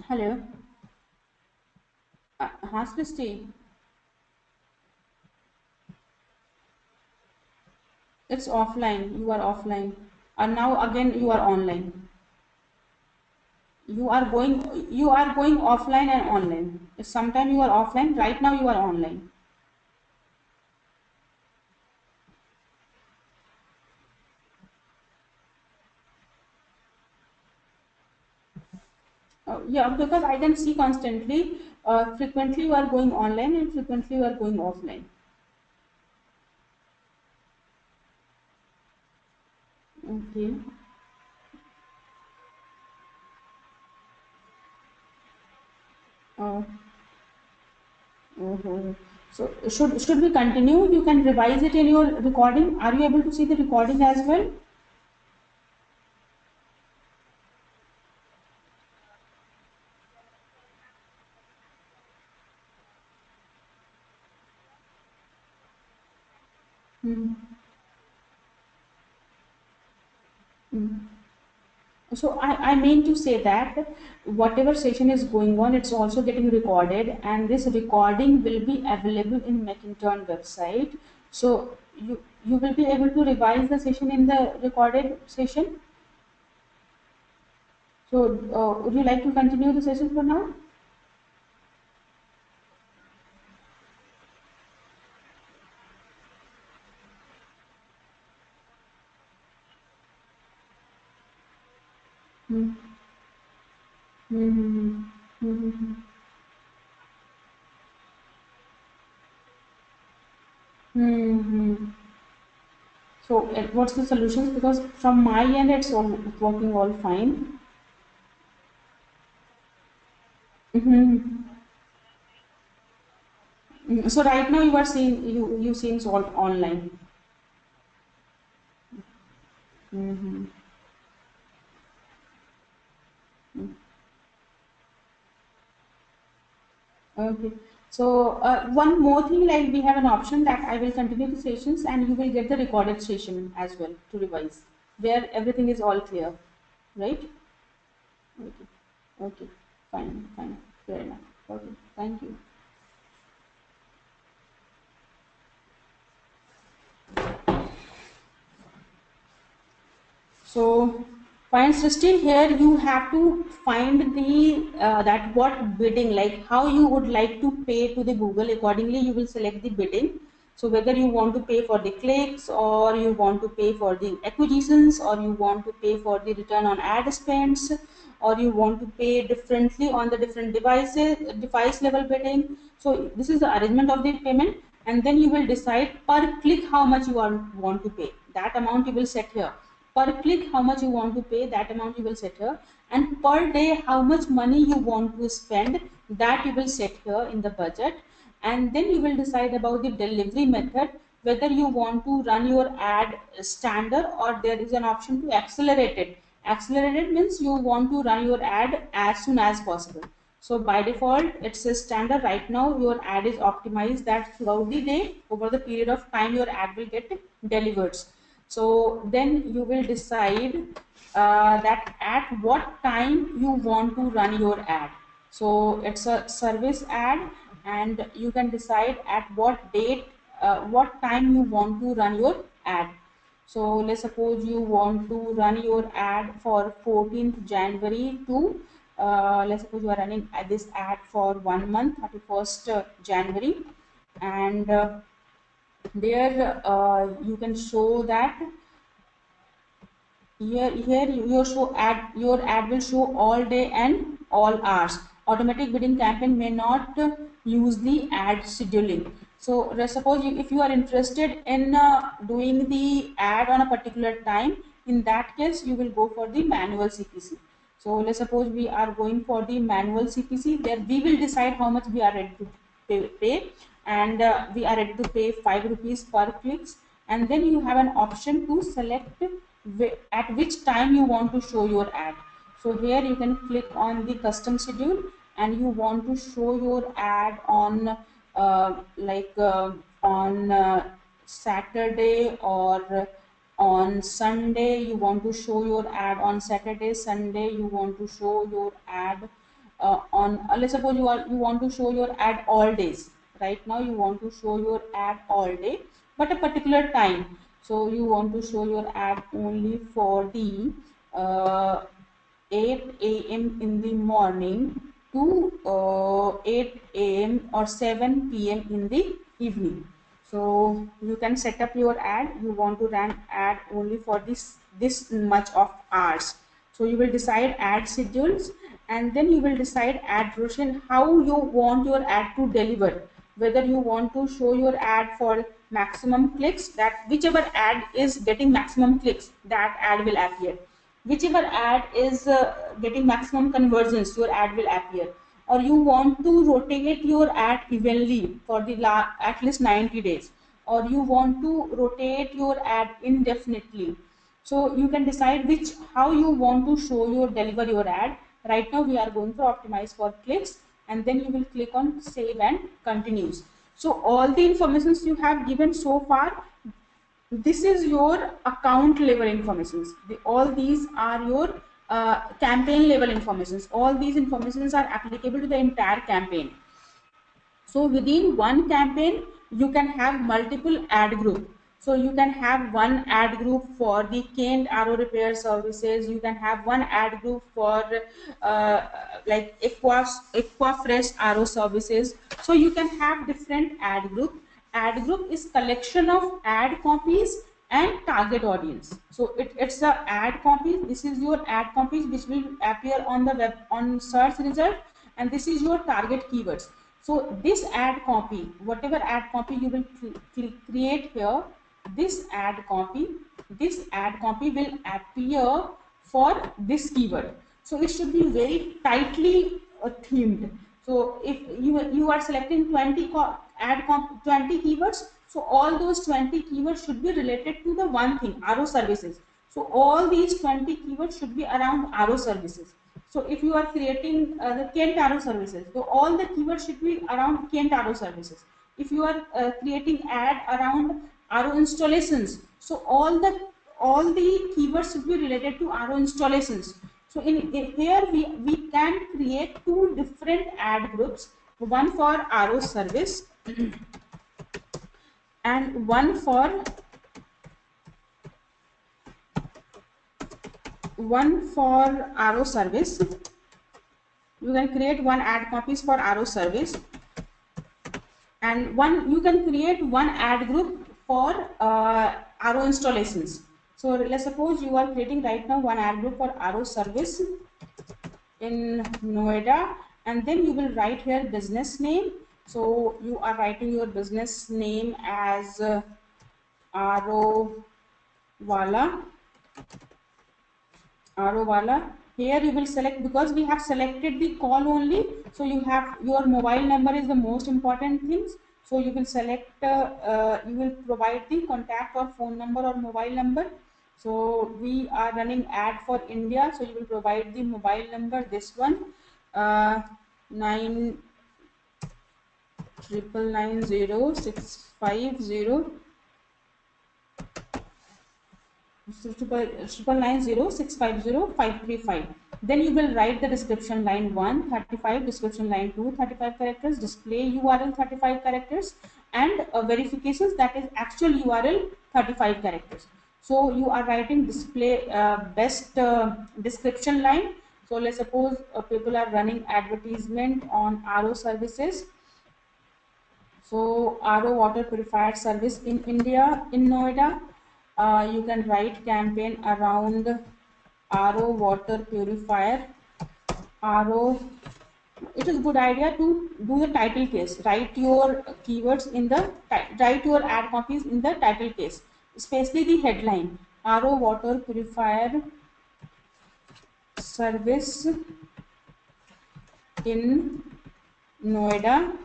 Hello. हाँ सृष्टि, it's offline, you are offline, and now again you are online. You are going offline and online. Sometime you are offline, right now you are online. Yeah, because I can see constantly, frequently you are going online and frequently you are going offline. Okay. Oh. Oh. So should we continue? You can revise it in your recording. Are you able to see the recording as well? Hmm. Hmm. So I mean to say that whatever session is going on, it's also getting recorded, and this recording will be available in Macinton website. So you will be able to revise the session in the recorded session. So would you like to continue the session for now? Hmm. Hmm. Hmm. Hmm. Hmm. Hmm. So what's the solutions? Because from my end, it's all working all fine. Mhm. So right now you are seeing you seeing all online. Mm-hmm. Okay. So one more thing, like we have an option that I will continue the sessions and you will get the recorded session as well to revise, where everything is all clear, right? Okay. Okay. Fine. Fine. Fair enough. Okay. Thank you. So finds still here you have to find the that what bidding, like how you would like to pay to the Google. Accordingly you will select the bidding. So whether you want to pay for the clicks, or you want to pay for the acquisitions, or you want to pay for the return on ad spends, or you want to pay differently on the different device level bidding. So this is the arrangement of the payment, and then you will decide per click how much you want to pay. That amount you will set here. Per click how much you want to pay, that amount you will set here, and per day how much money you want to spend, that you will set here in the budget. And then you will decide about the delivery method, whether you want to run your ad standard, or there is an option to accelerate it. Accelerated means you want to run your ad as soon as possible. So by default it's a standard. Right now your ad is optimized that throughout the day, over the period of time, your ad will get delivered. So then you will decide that at what time you want to run your ad. So it's a service ad, and you can decide at what date, what time you want to run your ad. So let's suppose you want to run your ad for 14th January to let's suppose you are running this ad for 1 month, 31st January, and there you can show that here your ad will show all day and all hours. Automatic bidding campaign may not use the ad scheduling. So let's suppose if you are interested in doing the ad on a particular time, in that case you will go for the manual CPC. So let's suppose we are going for the manual CPC, where we will decide how much we are ready to pay, and we are ready to pay 5 rupees per clicks. And then you have an option to select at which time you want to show your ad. So here you can click on the custom schedule, and you want to show your ad on on Saturday, or on Sunday. You want to show your ad on Saturday, Sunday. You want to show your ad on let's suppose you want to show your ad all days. Right now you want to show your ad all day, but a particular time. So you want to show your ad only for the uh, 8 a.m. in the morning to 8 a.m. or 7 p.m. in the evening. So you can set up your ad. You want to run ad only for this much of hours. So you will decide ad schedules, and then you will decide ad duration, how you want your ad to deliver. Whether you want to show your ad for maximum clicks, that whichever ad is getting maximum clicks, that ad will appear. Whichever ad is getting maximum conversions, your ad will appear. Or you want to rotate your ad evenly for the at least 90 days, or you want to rotate your ad indefinitely. So you can decide which, how you want to show your, deliver your ad. Right now we are going to optimize for clicks, and then you will click on save and continues. So all the informations you have given so far, this is your account level informations. All these are your campaign level informations. All these informations are applicable to the entire campaign. So within one campaign, you can have multiple ad group. So you can have one ad group for the canned RO repair services. You can have one ad group for like Aqua Fresh RO services. So you can have different ad group. Ad group is collection of ad copies and target audience. So it's the ad copies. This is your ad copies which will appear on the web, on search result, and this is your target keywords. So this ad copy, whatever ad copy you will create here, this ad copy will appear for this keyword. So it should be very tightly themed. So if you are selecting 20 keywords, so all those 20 keywords should be related to the one thing, RO services. So all these 20 keywords should be around RO services. So if you are creating the canned RO services, so all the keywords should be around canned RO services. If you are creating ad around RO installations, so all the keywords should be related to RO installations. So in here we can create two different ad groups, one for RO service and one for RO service. You can create one ad copies for RO service, and you can create one ad group for RO installations. So let's suppose you are creating right now one ad group for RO service in Noida, and then you will write here business name. So you are writing your business name as RO Wala. Here you will select, because we have selected the call only, so you have your mobile number is the most important things. So you will select you will provide the contact or phone number or mobile number. So we are running ad for India, so you will provide the mobile number, this one, 9990650 9990650 Then you will write the description line 1 35, description line 2 35 characters, display URL 35 characters, and verifications, that is actual URL 35 characters. So you are writing display best description line. So let's suppose people are running advertisement on RO services. So RO water purifier service in India, in Noida. You can write campaign around RO water purifier. RO. It is good idea to do the title case. Write your keywords in the write your ad copies in the title case, especially the headline. RO water purifier service in Noida.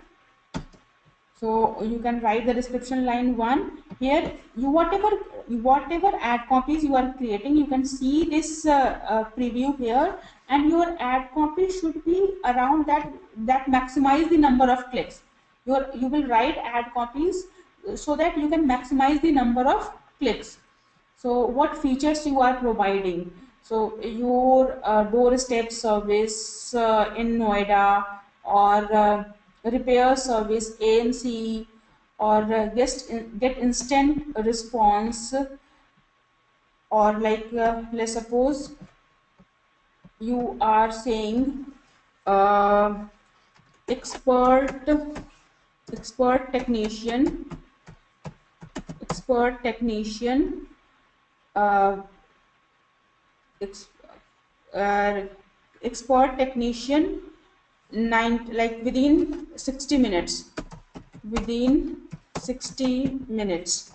So you can write the description line 1. Here you whatever ad copies you are creating, you can see this preview here, and your ad copy should be around that maximize the number of clicks. You will write ad copies so that you can maximize the number of clicks. So what features you are providing? So your doorstep service in Noida, or repair service AMC, or get instant response, or like let's suppose you are saying expert technician uh, expert technician within 60 minutes, within 60 minutes.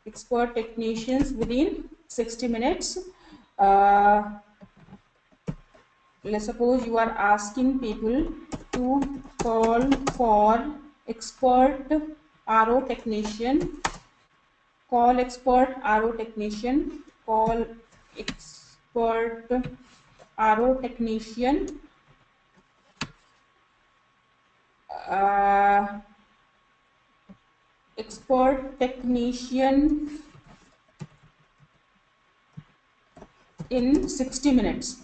Expert technicians within 60 minutes. Let's suppose you are asking people to call for expert RO technician. Call expert RO technician. Call expert RO technician. Uh, expert technician in 60 minutes.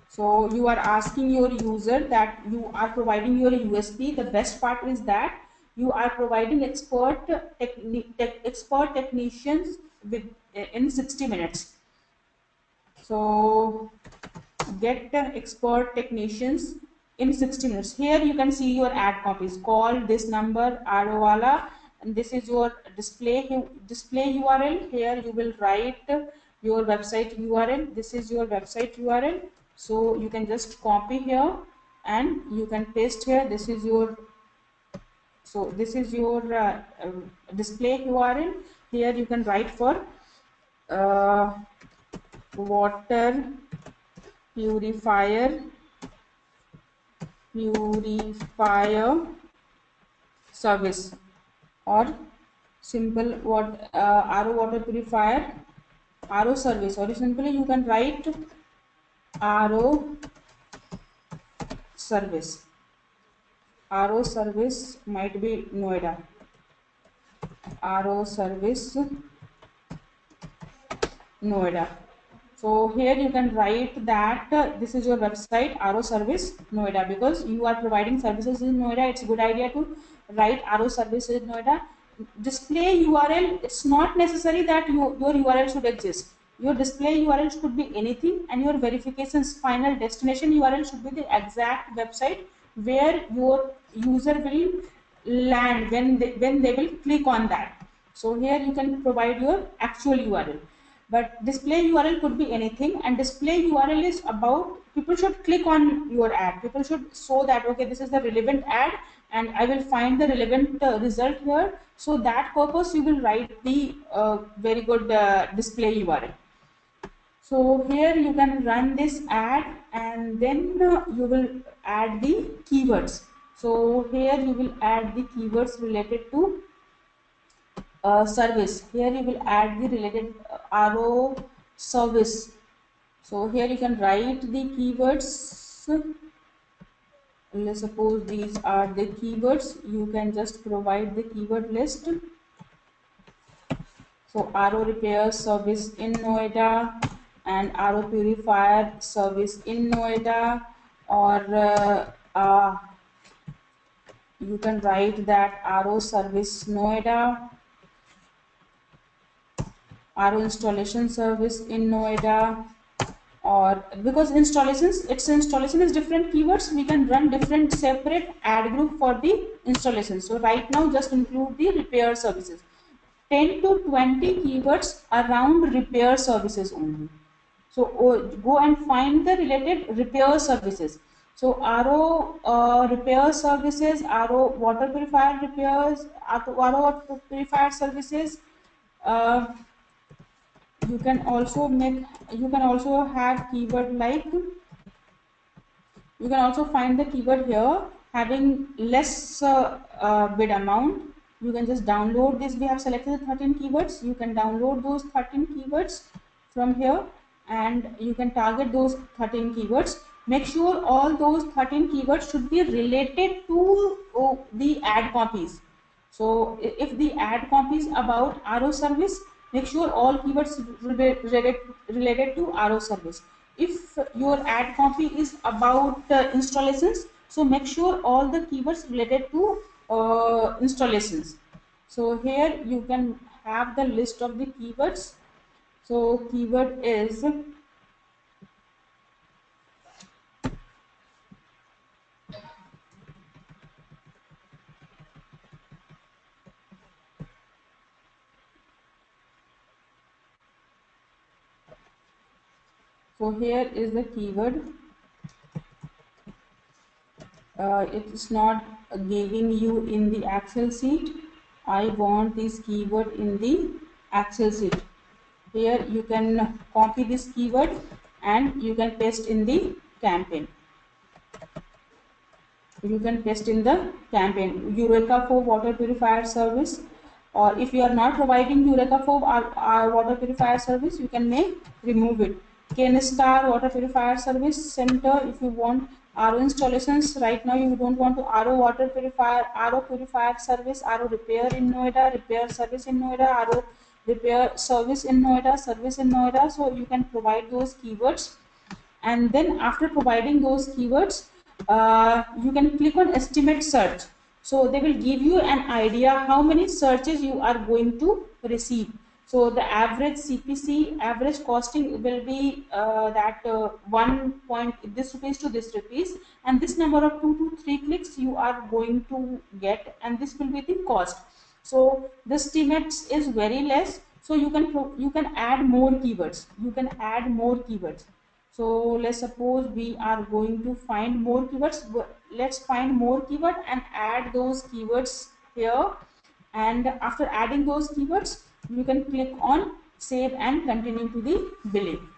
So you are asking your user that you are providing your USP. The best part is that you are providing expert technicians with in 60 minutes. So get expert technicians in 60 minutes. Here you can see your ad copies. Call this number Arowala, and this is your display URL. Here you will write your website URL. This is your website URL. So you can just copy here and you can paste here. This is your display URL. Here you can write for uh, water purifier service, or simple RO water purifier RO service, or simply you can write RO service. RO service might be Noida. RO service Noida. So here you can write that this is your website RO service Noida, because you are providing services in Noida. It's a good idea to write RO service in Noida. Display URL, it's not necessary that your URL should exist. Your display URL should be anything, and your verification's final destination URL should be the exact website where your user will land when they will click on that. So here you can provide your actual URL, but display URL could be anything, and display URL is about people should click on your ad. People should show that okay, this is the relevant ad and I will find the relevant result here. So that purpose you will write the very good display URL. So here you can run this ad, and then you will add the keywords. So here you will add the keywords related to service. Here you will add the related RO service. So here you can write the keywords. Let's suppose these are the keywords. You can just provide the keyword list. So RO repair service in Noida and RO purifier service in Noida, or you can write that RO service Noida, RO installation service in Noida, or because installation is different keywords, we can run different separate ad group for the installation. So right now just include the repair services. 10 to 20 keywords around repair services only. So go and find the related repair services. So RO repair services, RO water purifier repairs, RO water purifier services. You can also have keyword like, you can also find the keyword here having less bid amount. You can just download this. We have selected 13 keywords. You can download those 13 keywords from here, and you can target those 13 keywords. Make sure all those 13 keywords should be related to the ad copies. So if the ad copy is about RO service, make sure all keywords related to RO service. If your ad copy is about installations, so make sure all the keywords related to installations. So here you can have the list of the keywords. So keyword is so here is the keyword. It is not giving you in the Excel sheet. I want this keyword in the Excel sheet. Here you can copy this keyword and you can paste in the campaign. You can paste in the campaign. Eureka for water purifier service, or if you are not providing Eureka for our water purifier service, you can remove it. Star water purifier service center, if you want RO installations. Right now you don't want to RO water purifier, RO purifier service, RO repair in Noida, repair service in Noida, RO repair service in Noida, service in Noida. So you can provide those keywords, and then after providing those keywords, you can click on estimate search. So they will give you an idea how many searches you are going to receive. So the average CPC, average costing will be that 1 point this rupees to this rupees, and this number of 2 to 3 clicks you are going to get, and this will be the cost. So the estimates is very less. So you can add more keywords. You can add more keywords. So let's suppose we are going to find more keywords. Let's find more keyword and add those keywords here. And after adding those keywords, you can click on save and continue to the billing.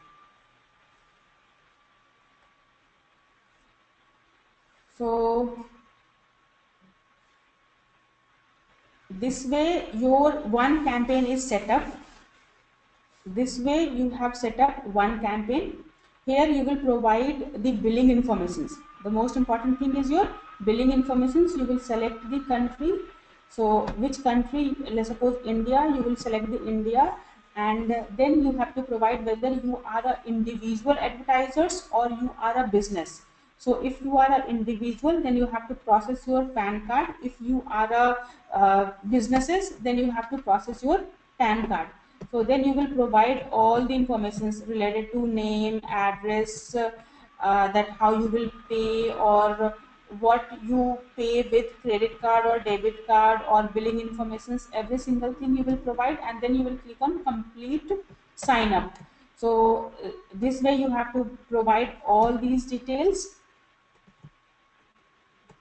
So this way your one campaign is set up. This way you have set up one campaign. Here you will provide the billing informations. The most important thing is your billing informations. You will select the country. So which country, let's suppose India, you will select the India, and then you have to provide whether you are a individual advertisers or you are a business. So if you are an individual, then you have to process your PAN card. If you are a businesses, then you have to process your PAN card. So then you will provide all the informations related to name, address, that how you will pay, or what you pay with credit card or debit card, or billing informations. Every single thing you will provide, and then you will click on complete sign up. So this way you have to provide all these details.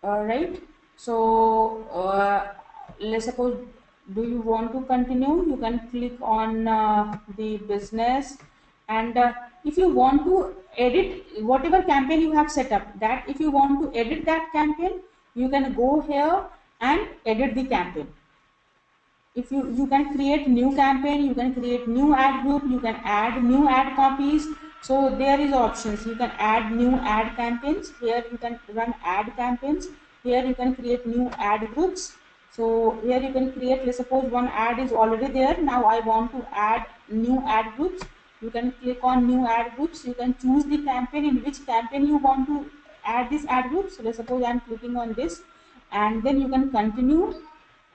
Right. So let's suppose, do you want to continue? You can click on the business, and if you want to edit whatever campaign you have set up, that if you want to edit that campaign, you can go here and edit the campaign. If you can create new campaign, you can create new ad group, you can add new ad copies. So there is options. You can add new ad campaigns. Here you can run ad campaigns. Here you can create new ad groups. So here you can create, let's suppose one ad is already there, now I want to add new ad groups. You can click on new ad groups. You can choose the campaign, in which campaign you want to add this ad group. So let's suppose I'm clicking on this, and then you can continue,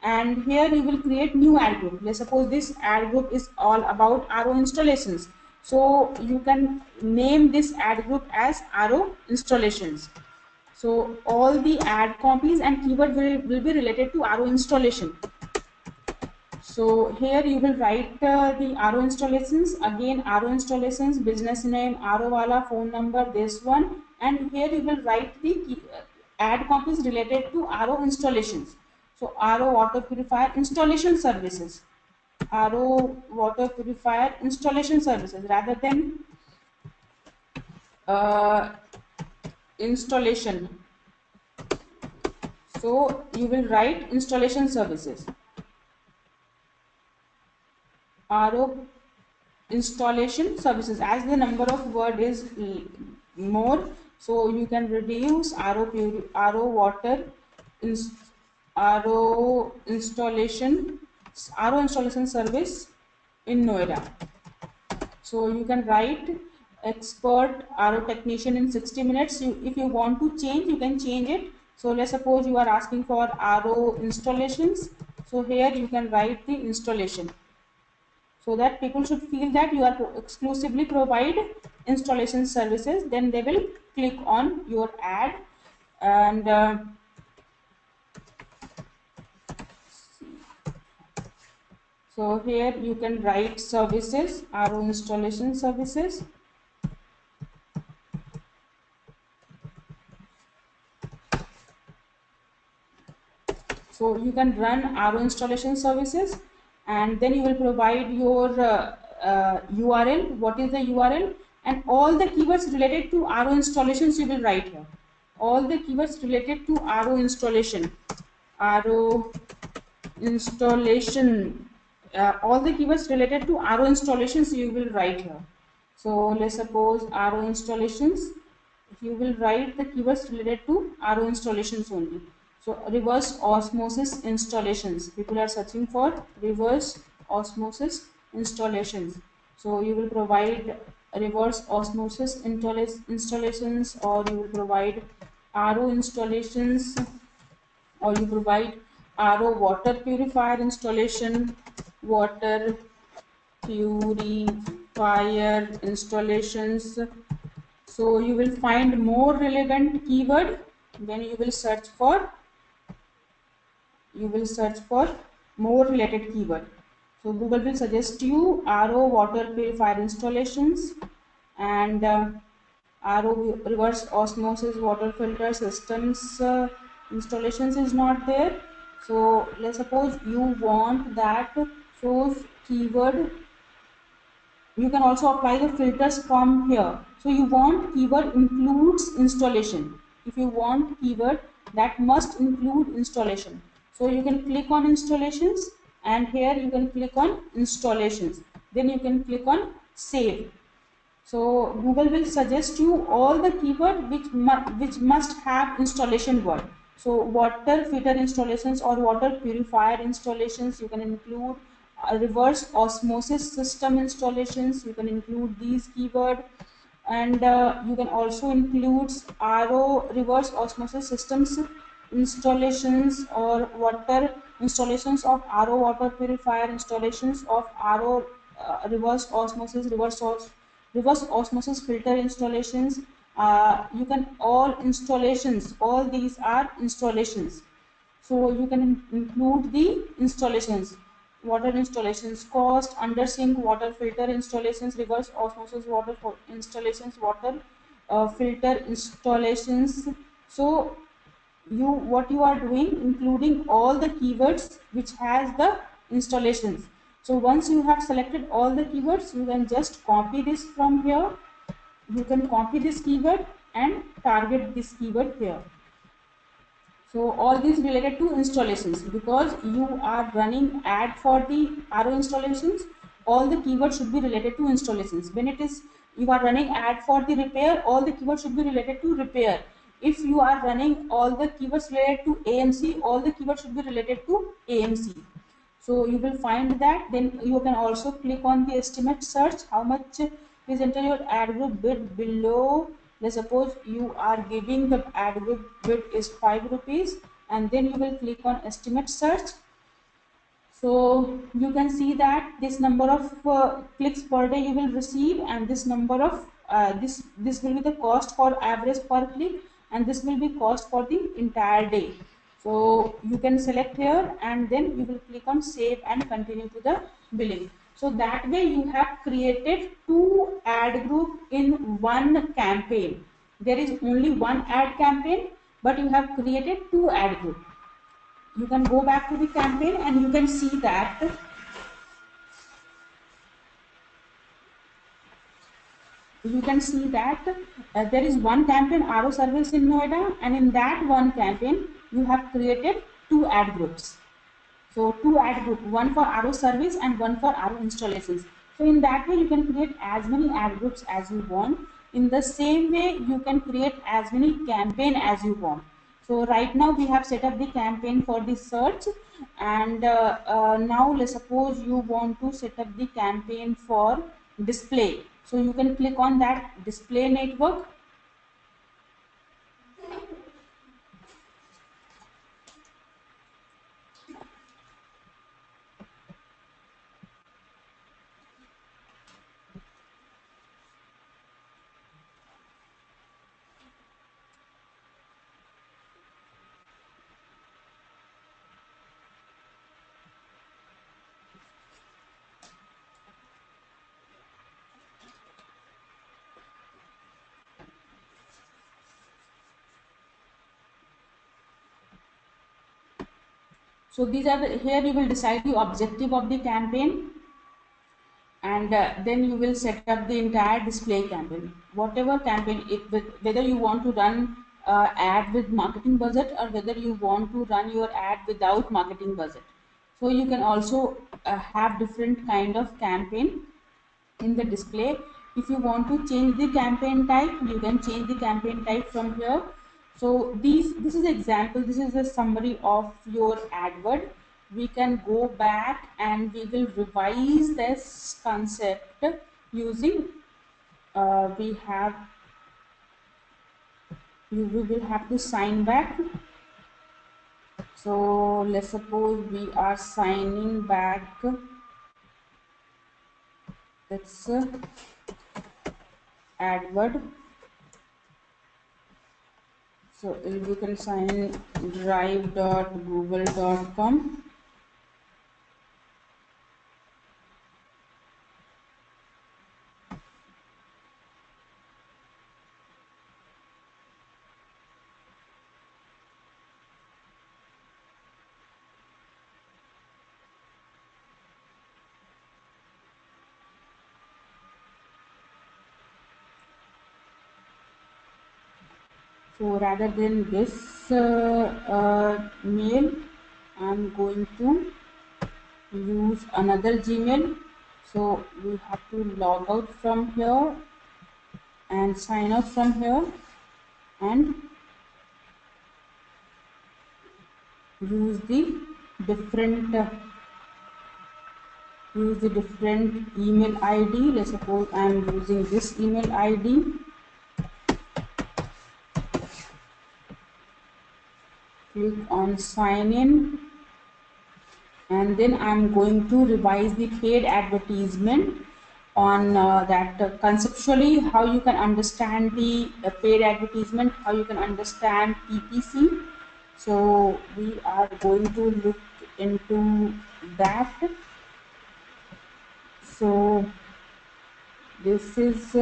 and here you will create new ad group. Let's suppose this ad group is all about RO installations, so you can name this ad group as RO installations. So all the ad copies and keyword will be related to RO installation. So here you will write the RO installations, again RO installations, business name, RO wala, phone number, this one, and here you will write the ad copies related to RO installations. So RO water purifier installation services, RO water purifier installation services, rather than uh, installation. So you will write installation services, RO installation services. As the number of word is more, so you can reduce RO water RO installation service in Noida. So you can write expert RO technician in 60 minutes. If you want to change, you can change it. So let's suppose you are asking for RO installations. So here you can write the installation, so that people should feel that you are exclusively provide installation services. Then they will click on your ad, and so here you can write services, RO installation services. So you can run RO installation services, and then you will provide your URL. What is the URL? And all the keywords related to RO installations you will write here. All the keywords related to RO installation, RO installation, all the keywords related to RO installations you will write here. So let's suppose RO installations, you will write the keywords related to RO installations only. So reverse osmosis installations, people are searching for reverse osmosis installations. So you will provide reverse osmosis installations, or you will provide RO installations, or you provide RO water purifier installation, water purifier installations. So you will find more relevant keyword when you will search for more related keyword. So Google will suggest you RO water purifier installations, and RO reverse osmosis water filter systems installations is not there. So let's suppose you want that those keyword, you can also apply the filters from here. So you want keyword includes installation. If you want keyword that must include installation, so you can click on installations, and here you can click on installations, then you can click on save. So Google will suggest you all the keyword which must have installation word. So water filter installations or water purifier installations you can include, reverse osmosis system installations you can include these keyword, and you can also include RO reverse osmosis systems installations, or water installations of RO water purifier installations of RO reverse osmosis reverse osmosis filter installations. You can all installations, all these are installations. So you can include the installations, water installations, cost, under sink water filter installations, reverse osmosis water installations, water filter installations. So what you are doing, including all the keywords which has the installations. So once you have selected all the keywords, you can just copy this from here. You can copy this keyword and target this keyword here. So all these related to installations, because you are running ad for the RO installations, all the keywords should be related to installations. When it is you are running ad for the repair, all the keywords should be related to repair. If you are running all the keywords related to AMC, all the keywords should be related to AMC. So you will find that. Then you can also click on the estimate search. How much is enter your ad group bid below. Let's suppose you are giving the ad group bid is 5 rupees, and then you will click on estimate search. So you can see that this number of clicks per day you will receive, and this number of this will be the cost for average per click, and this will be cost for the entire day. So you can select here, and then you will click on save and continue to the billing. So that way you have created two ad group in one campaign. There is only one ad campaign, but you have created two ad group. You can go back to the campaign, and you can see that there is one campaign RO service in Noida, and in that one campaign you have created two ad groups. So two ad group, one for RO service and one for RO installations. So in that way you can create as many ad groups as you want. In the same way you can create as many campaign as you want. So right now we have set up the campaign for the search, and now let's suppose you want to set up the campaign for display. So you can click on that display network. So these are here you will decide the objective of the campaign, and then you will set up the entire display campaign. Whatever campaign, whether you want to run ad with marketing budget or whether you want to run your ad without marketing budget. So you can also have different kind of campaign in the display. If you want to change the campaign type, you can change the campaign type from here. So this is example, this is a summary of your advert. We can go back and we will revise this concept using we will have to sign back. So let's suppose we are signing back. That's Adword. So we can sign drive.google.com. So rather than this mail, I'm going to use another Gmail. So we have to log out from here and sign out from here and use the different email ID. Let's suppose I'm using this email ID. Click on sign in, and then I'm going to revise the paid advertisement on that conceptually how you can understand the paid advertisement, how you can understand PPC. So we are going to look into that. So this is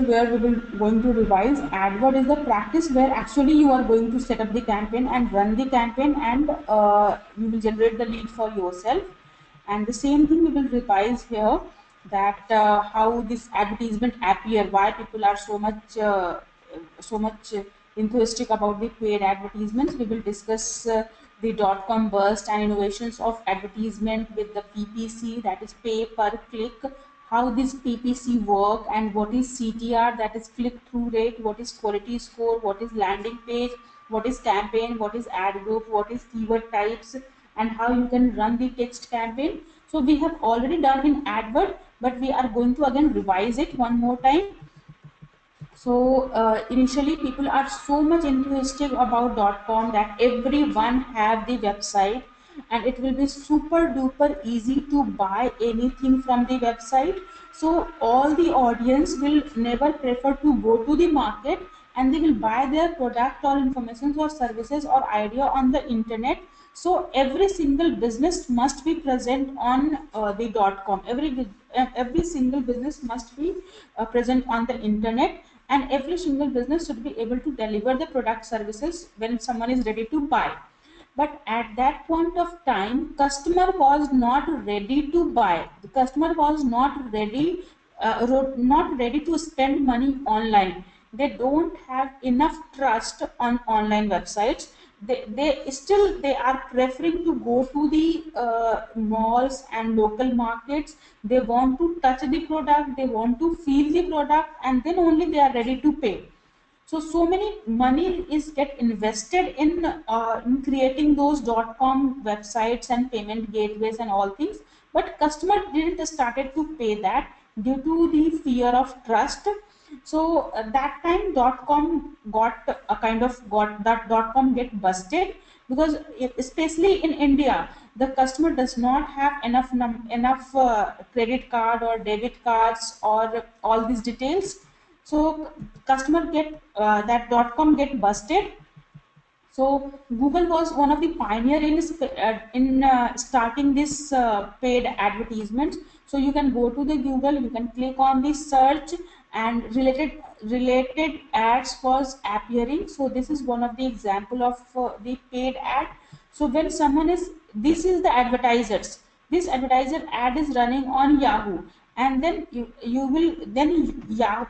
where we will going to revise. Adword is the practice where actually you are going to set up the campaign and run the campaign, and you will generate the lead for yourself. And the same thing we will revise here, that how this advertisement appear, why people are so much enthusiastic about the paid advertisements. We will discuss the .com burst and innovations of advertisement with the PPC, that is pay per click, how this PPC work, and what is CTR, that is click through rate, what is quality score, what is landing page, what is campaign, what is ad group, what is keyword types, and how you can run the text campaign. So we have already done in Adword, but we are going to again revise it one more time. So initially people are so much enthusiastic about .com that everyone have the website, and it will be super duper easy to buy anything from the website. So all the audience will never prefer to go to the market, and they will buy their product or information or services or idea on the internet. So every single business must be present on the .com. Every single business must be present on the internet, and every single business should be able to deliver the product services when someone is ready to buy. But at that point of time, customer was not ready to buy. The customer was not ready to spend money online. They don't have enough trust on online websites. They are preferring to go to the malls and local markets. They want to touch the product, they want to feel the product, and then only they are ready to pay. So many money is get invested in creating those .com websites and payment gateways and all things, but customer didn't started to pay that due to the fear of trust. So that time .com got a kind of got that .com get busted, because especially in India the customer does not have enough credit card or debit cards or all these details. So customer get that .com get busted. So Google was one of the pioneer in starting this paid advertisement. So you can go to the Google, you can click on the search, and related ads was appearing. So this is one of the example of the paid ad. So when someone is, this is the advertisers, this advertiser ad is running on Yahoo, and then you will then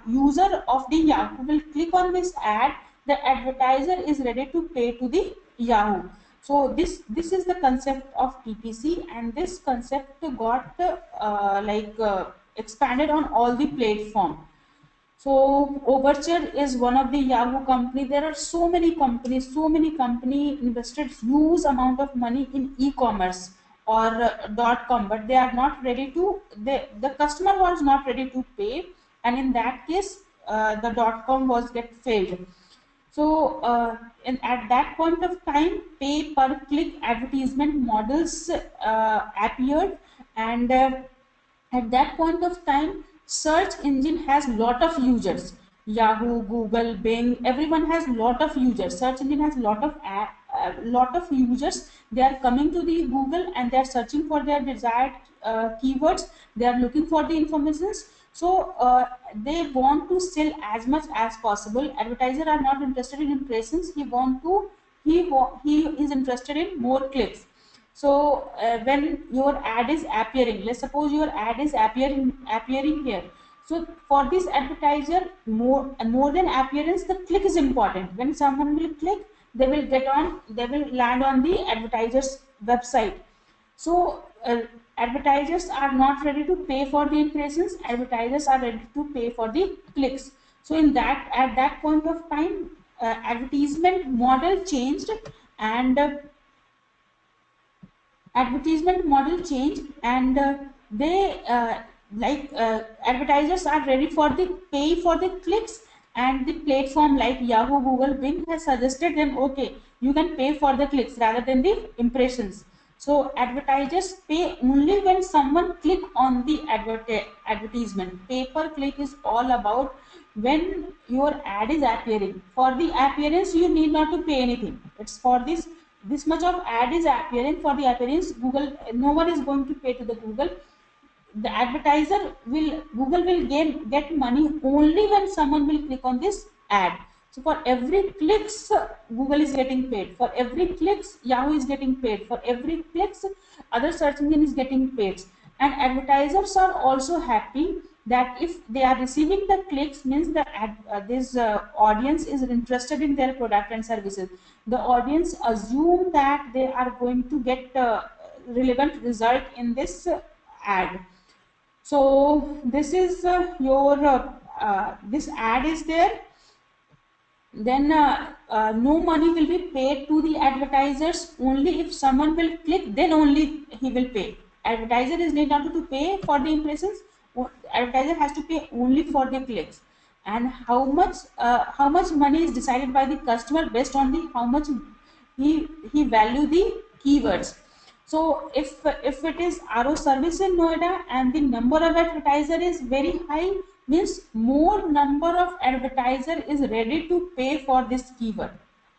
user of the Yahoo will click on this ad, the advertiser is ready to pay to the Yahoo. So this is the concept of PPC, and this concept got expanded on all the platform. So Overture is one of the Yahoo company. There are so many companies, invested huge amount of money in e-commerce or .com, but they are not ready to. The customer was not ready to pay, and in that case, the .com was get failed. So and at that point of time, pay per click advertisement models appeared, and at that point of time, search engine has lot of users. Yahoo, Google, Bing, everyone has lot of users. Search engine has lot of users. They are coming to the Google and they are searching for their desired keywords. They are looking for the informations. So they want to sell as much as possible. Advertisers are not interested in impressions. He is interested in more clicks. So when your ad is appearing, let's suppose your ad is appearing here. So for this advertiser, more than appearance, the click is important. When someone will click, they will land on the advertiser's website. So advertisers are not ready to pay for the impressions. Advertisers are ready to pay for the clicks. So in that, at that point of time, advertisement model changed, and advertisement model change, and they advertisers are ready for the pay for the clicks, and the platform like Yahoo, Google, Bing has suggested them, okay, you can pay for the clicks rather than the impressions. So advertisers pay only when someone click on the advertisement. Pay per click is all about when your ad is appearing. For the appearance, you need not to pay anything. It's for this much of ad is appearing. For the appearance, Google, no one is going to pay to the Google. The advertiser will, Google will get money only when someone will click on this ad. So for every clicks, Google is getting paid. For every clicks, Yahoo is getting paid. For every clicks, other search engine is getting paid. And advertisers are also happy that if they are receiving the clicks, means the this audience is interested in their product and services. The audience assume that they are going to get relevant result in this ad. So this is your this ad is there. Then no money will be paid to the advertisers. Only if someone will click, then only he will pay. Advertiser is need not to pay for the impressions. Advertiser has to pay only for the clicks. And how much money is decided by the customer based on the how much he value the keywords. So if it is RO service in Noida and the number of advertiser is very high, means more number of advertiser is ready to pay for this keyword.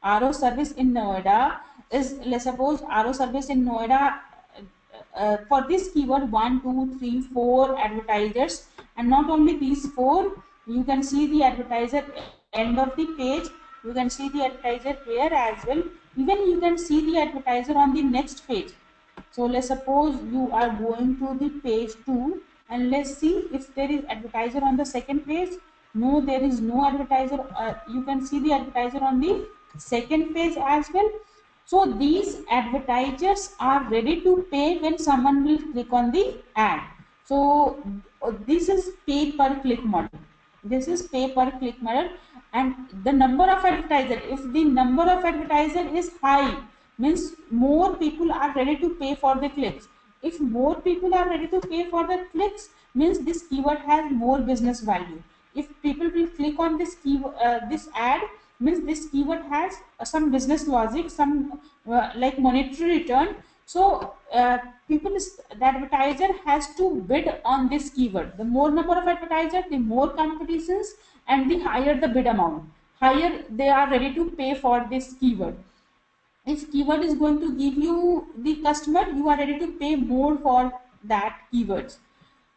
RO service in Noida is, let's suppose RO service in Noida for this keyword 1, 2, 3, 4 advertisers, and not only these 4, you can see the advertiser end of the page. You can see the advertiser here as well. Even you can see the advertiser on the next page. So let's suppose you are going to the page 2, and let's see if there is advertiser on the second page. No, there is no advertiser. You can see the advertiser on the second page as well. So these advertisers are ready to pay when someone will click on the ad. So this is pay per click model. This is pay per click model, and the number of advertiser, if the number of advertiser is high, means more people are ready to pay for the clicks. If more people are ready to pay for the clicks, means this keyword has more business value. If people will click on this this ad, means this keyword has some business logic, some like monetary return. So the advertiser has to bid on this keyword. The more number of advertisers, the more competitions, and the higher the bid amount, higher they are ready to pay for this keyword. If keyword is going to give you the customer, you are ready to pay more for that keywords.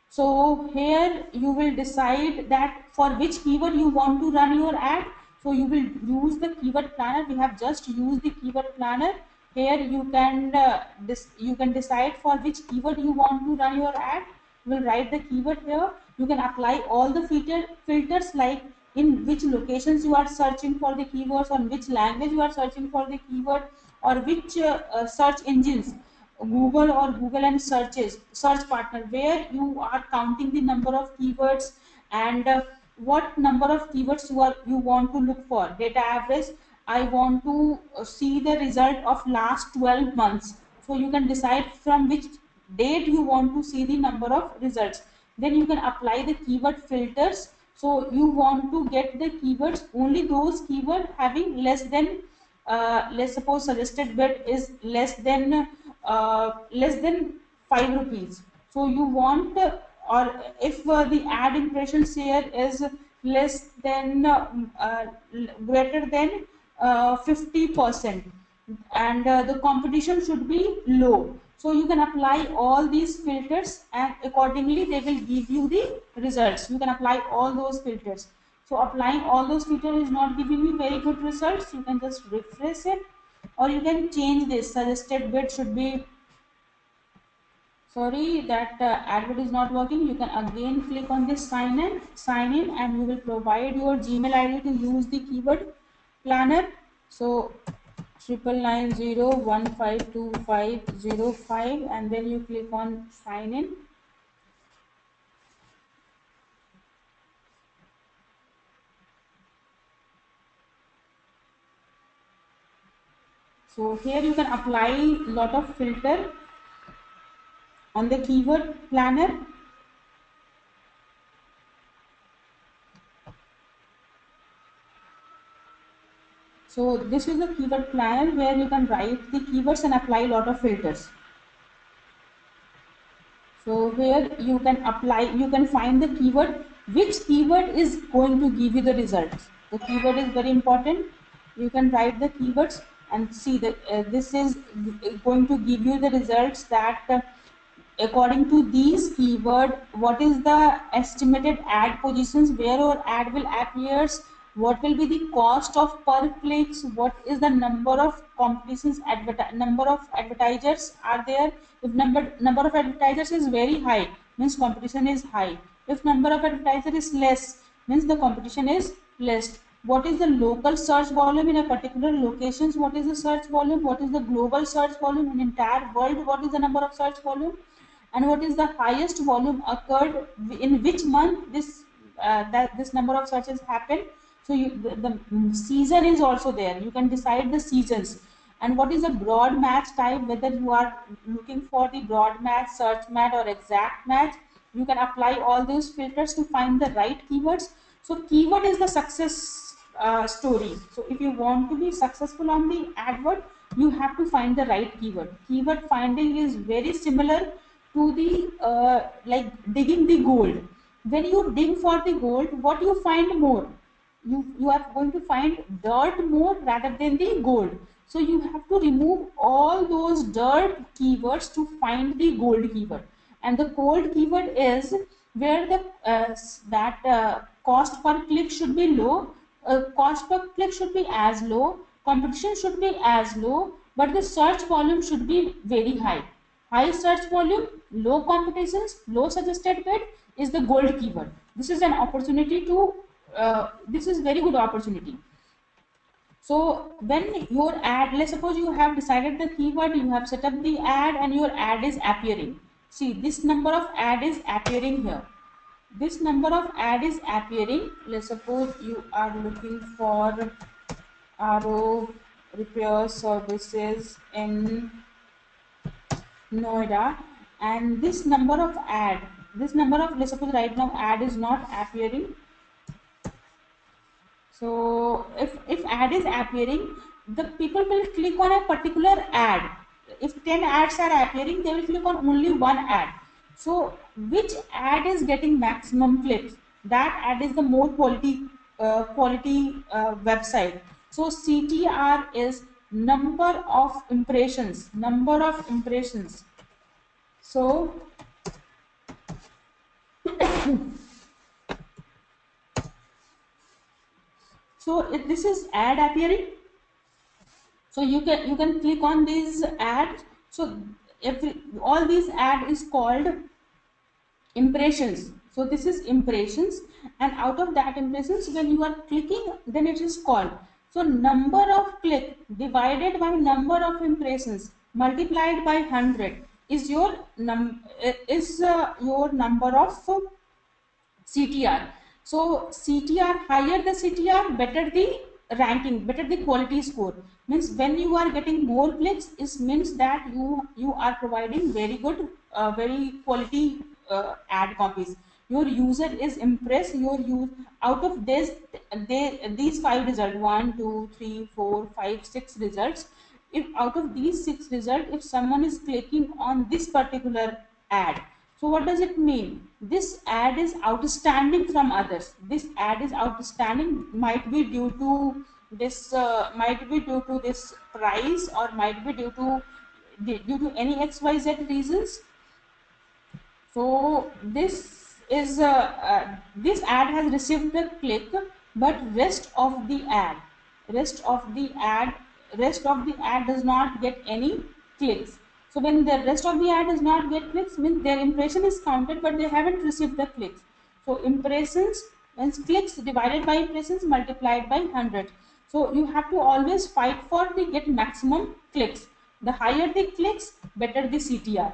So here you will decide that for which keyword you want to run your ad. So you will use the keyword planner. We have just used the keyword planner. Here you can decide for which keyword you want to run your ad. You will write the keyword here. You can apply all the filters, like in which locations you are searching for the keywords, on which language you are searching for the keyword, or which search engines, Google or Google and search partner, where you are counting the number of keywords, and what number of keywords you want to look for. Data average, I want to see the result of last 12 months. So you can decide from which date you want to see the number of results. Then you can apply the keyword filters. So you want to get the keywords, only those keywords having let's suppose suggested bid is less than 5 rupees. So you want, or if the ad impression share is less than greater than 50%, and the competition should be low. So you can apply all these filters, and accordingly they will give you the results. You can apply all those filters. So applying all those filters is not giving you very good results, you can just refresh it, or you can change this. Suggested bid should be, sorry, that advert is not working. You can again click on this sign in, and you will provide your Gmail ID to use the keyword planner. So 9901525505, and then you click on sign in. So here you can apply lot of filter on the keyword planner. So this is the keyword planner where you can write the keywords and apply a lot of filters. So here you can apply, you can find the keyword, which keyword is going to give you the results. The keyword is very important. You can write the keywords and see that this is going to give you the results, that according to these keyword, what is the estimated ad positions where your ad will appears, what will be the cost of per clicks, what is the number of competitions, number of advertisers are there. If number of advertisers is very high, means competition is high. If number of advertisers is less, means the competition is less. What is the local search volume in a particular locations, what is the search volume, what is the global search volume in entire world, what is the number of search volume, and what is the highest volume occurred in which month this number of searches happened. So the season is also there, you can decide the seasons. And what is the broad match type, whether you are looking for the broad match, search match, or exact match. You can apply all those filters to find the right keywords. So keyword is the success story. So if you want to be successful on the advert, you have to find the right keyword. Keyword finding is very similar to the like digging the gold. When you dig for the gold, what you find more? You are going to find dirt more rather than the gold. So you have to remove all those dirt keywords to find the gold keyword. And the gold keyword is where the cost per click should be low, cost per click should be as low, competition should be as low, but the search volume should be very high. High search volume, low competitions, low suggested bid is the gold keyword. This is an opportunity to, this is very good opportunity. So when your ad, let's suppose you have decided the keyword, you have set up the ad, and your ad is appearing. See, this number of ad is appearing here. This number of ad is appearing. Let's suppose you are looking for RO repair services in Noida, and this number of ad, let's suppose right now ad is not appearing. So if ad is appearing, the people will click on a particular ad. If 10 ads are appearing, they will click on only one ad. So which ad is getting maximum clicks? That ad is the more quality website. So CTR is number of impressions. So So this is ad appearing. So you can click on these ads. So all these ad is called impressions. So this is impressions, and out of that impressions, when you are clicking, then it is called. So number of click divided by number of impressions multiplied by 100 is your number of CTR. So CTR, higher the CTR, better the ranking, better the quality score. Means when you are getting more clicks, it means that you are providing very good, very quality ad copies. Your user is impressed. Your use out of this, these 5 results, 1, 2, 3, 4, 5, 6 results. If out of these 6 results, if someone is clicking on this particular ad, so what does it mean? This ad is outstanding from others. This ad is outstanding, might be due to this price, or might be due to any XYZ reasons. So this ad has received the click, but rest of the ad does not get any clicks. So when the rest of the ad does not get clicks, means their impression is counted, but they haven't received the clicks. So impressions, means clicks divided by impressions multiplied by 100. So you have to always fight for the get maximum clicks. The higher the clicks, better the CTR.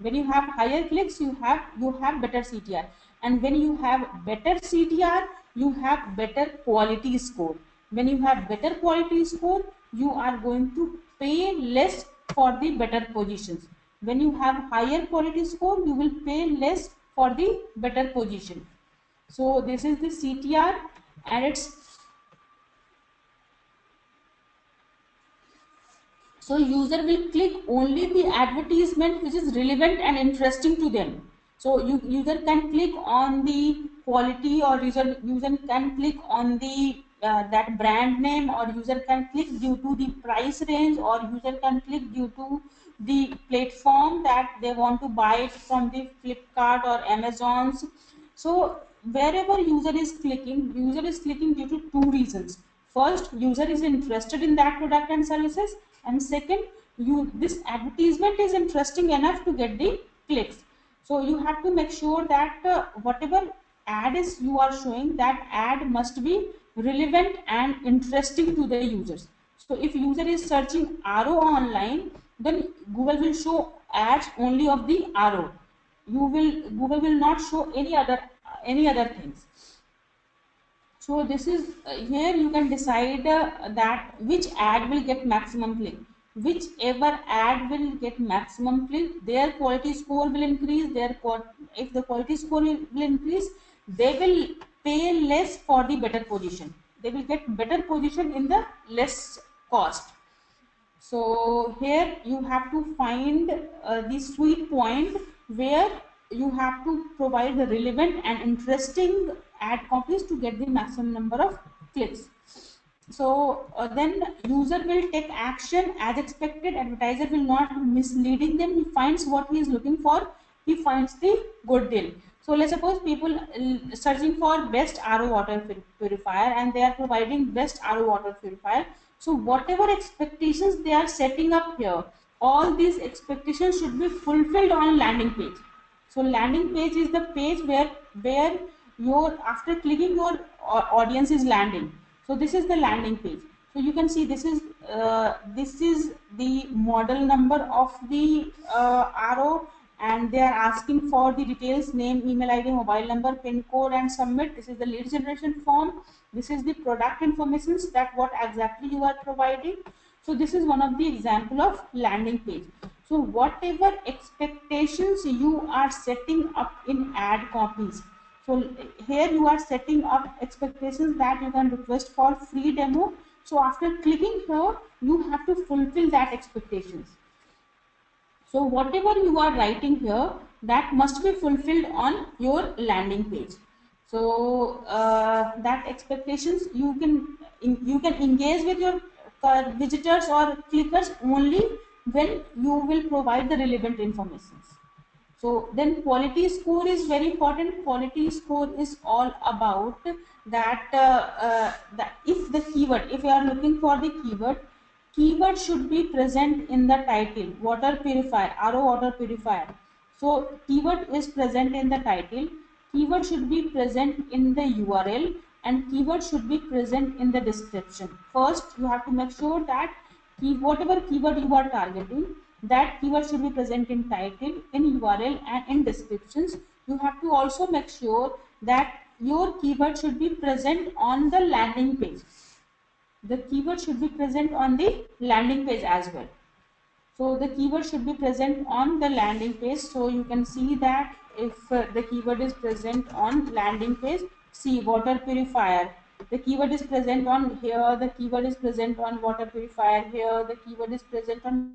When you have higher clicks, you have better CTR, and when you have better CTR, you have better quality score. When you have better quality score, you are going to pay less for the better positions. When you have higher quality score, you will pay less for the better position. So this is the CTR, and it's so user will click only the advertisement which is relevant and interesting to them. So user can click on the quality, or user can click on the that brand name, or user can click due to the price range, or user can click due to the platform that they want to buy it from, the Flipkart or Amazon's. So wherever user is clicking due to two reasons. First, user is interested in that product and services, and second, this advertisement is interesting enough to get the clicks. So you have to make sure that whatever ad is you are showing, that ad must be relevant and interesting to the users. So if user is searching RO online, then Google will show ads only of the RO. Google will not show any other things. So this is here you can decide that which ad will get maximum click. Whichever ad will get maximum click, their quality score will increase. If the quality score will increase, they will pay less for the better position. They will get better position in the less cost. So here you have to find the sweet point where you have to provide the relevant and interesting ad copies to get the maximum number of clicks. So then user will take action as expected. Advertiser will not be misleading them. He finds what he is looking for. He finds the good deal. So let's suppose people searching for best RO water purifier, and they are providing best RO water purifier. So whatever expectations they are setting up here, all these expectations should be fulfilled on landing page. So landing page is the page where your after clicking your audience is landing. So this is the landing page. So you can see this is the model number of the RO, and they are asking for the details: name, email ID, mobile number, pin code, and submit. This is the lead generation form. This is the product informations, that what exactly you are providing. So this is one of the example of landing page. So whatever expectations you are setting up in ad copies, so here you are setting up expectations that you can request for free demo. So after clicking here, you have to fulfill that expectations. So whatever you are writing here, that must be fulfilled on your landing page. So that expectations you can engage with your visitors or clickers only when you will provide the relevant information. So then quality score is very important. Quality score is all about that, that if the keyword, if you are looking for the keyword, keyword should be present in the title. Water purifier, RO water purifier. So keyword is present in the title, keyword should be present in the URL, and keyword should be present in the description. First, you have to make sure that whatever keyword you are targeting, that keyword should be present in title, in URL, and in descriptions. You have to also make sure that your keyword should be present on the landing page. The keyword should be present on the landing page as well. So the keyword should be present on the landing page. So you can see that if the keyword is present on landing page, see water purifier, the keyword is present on here, the keyword is present on water purifier here, the keyword is present on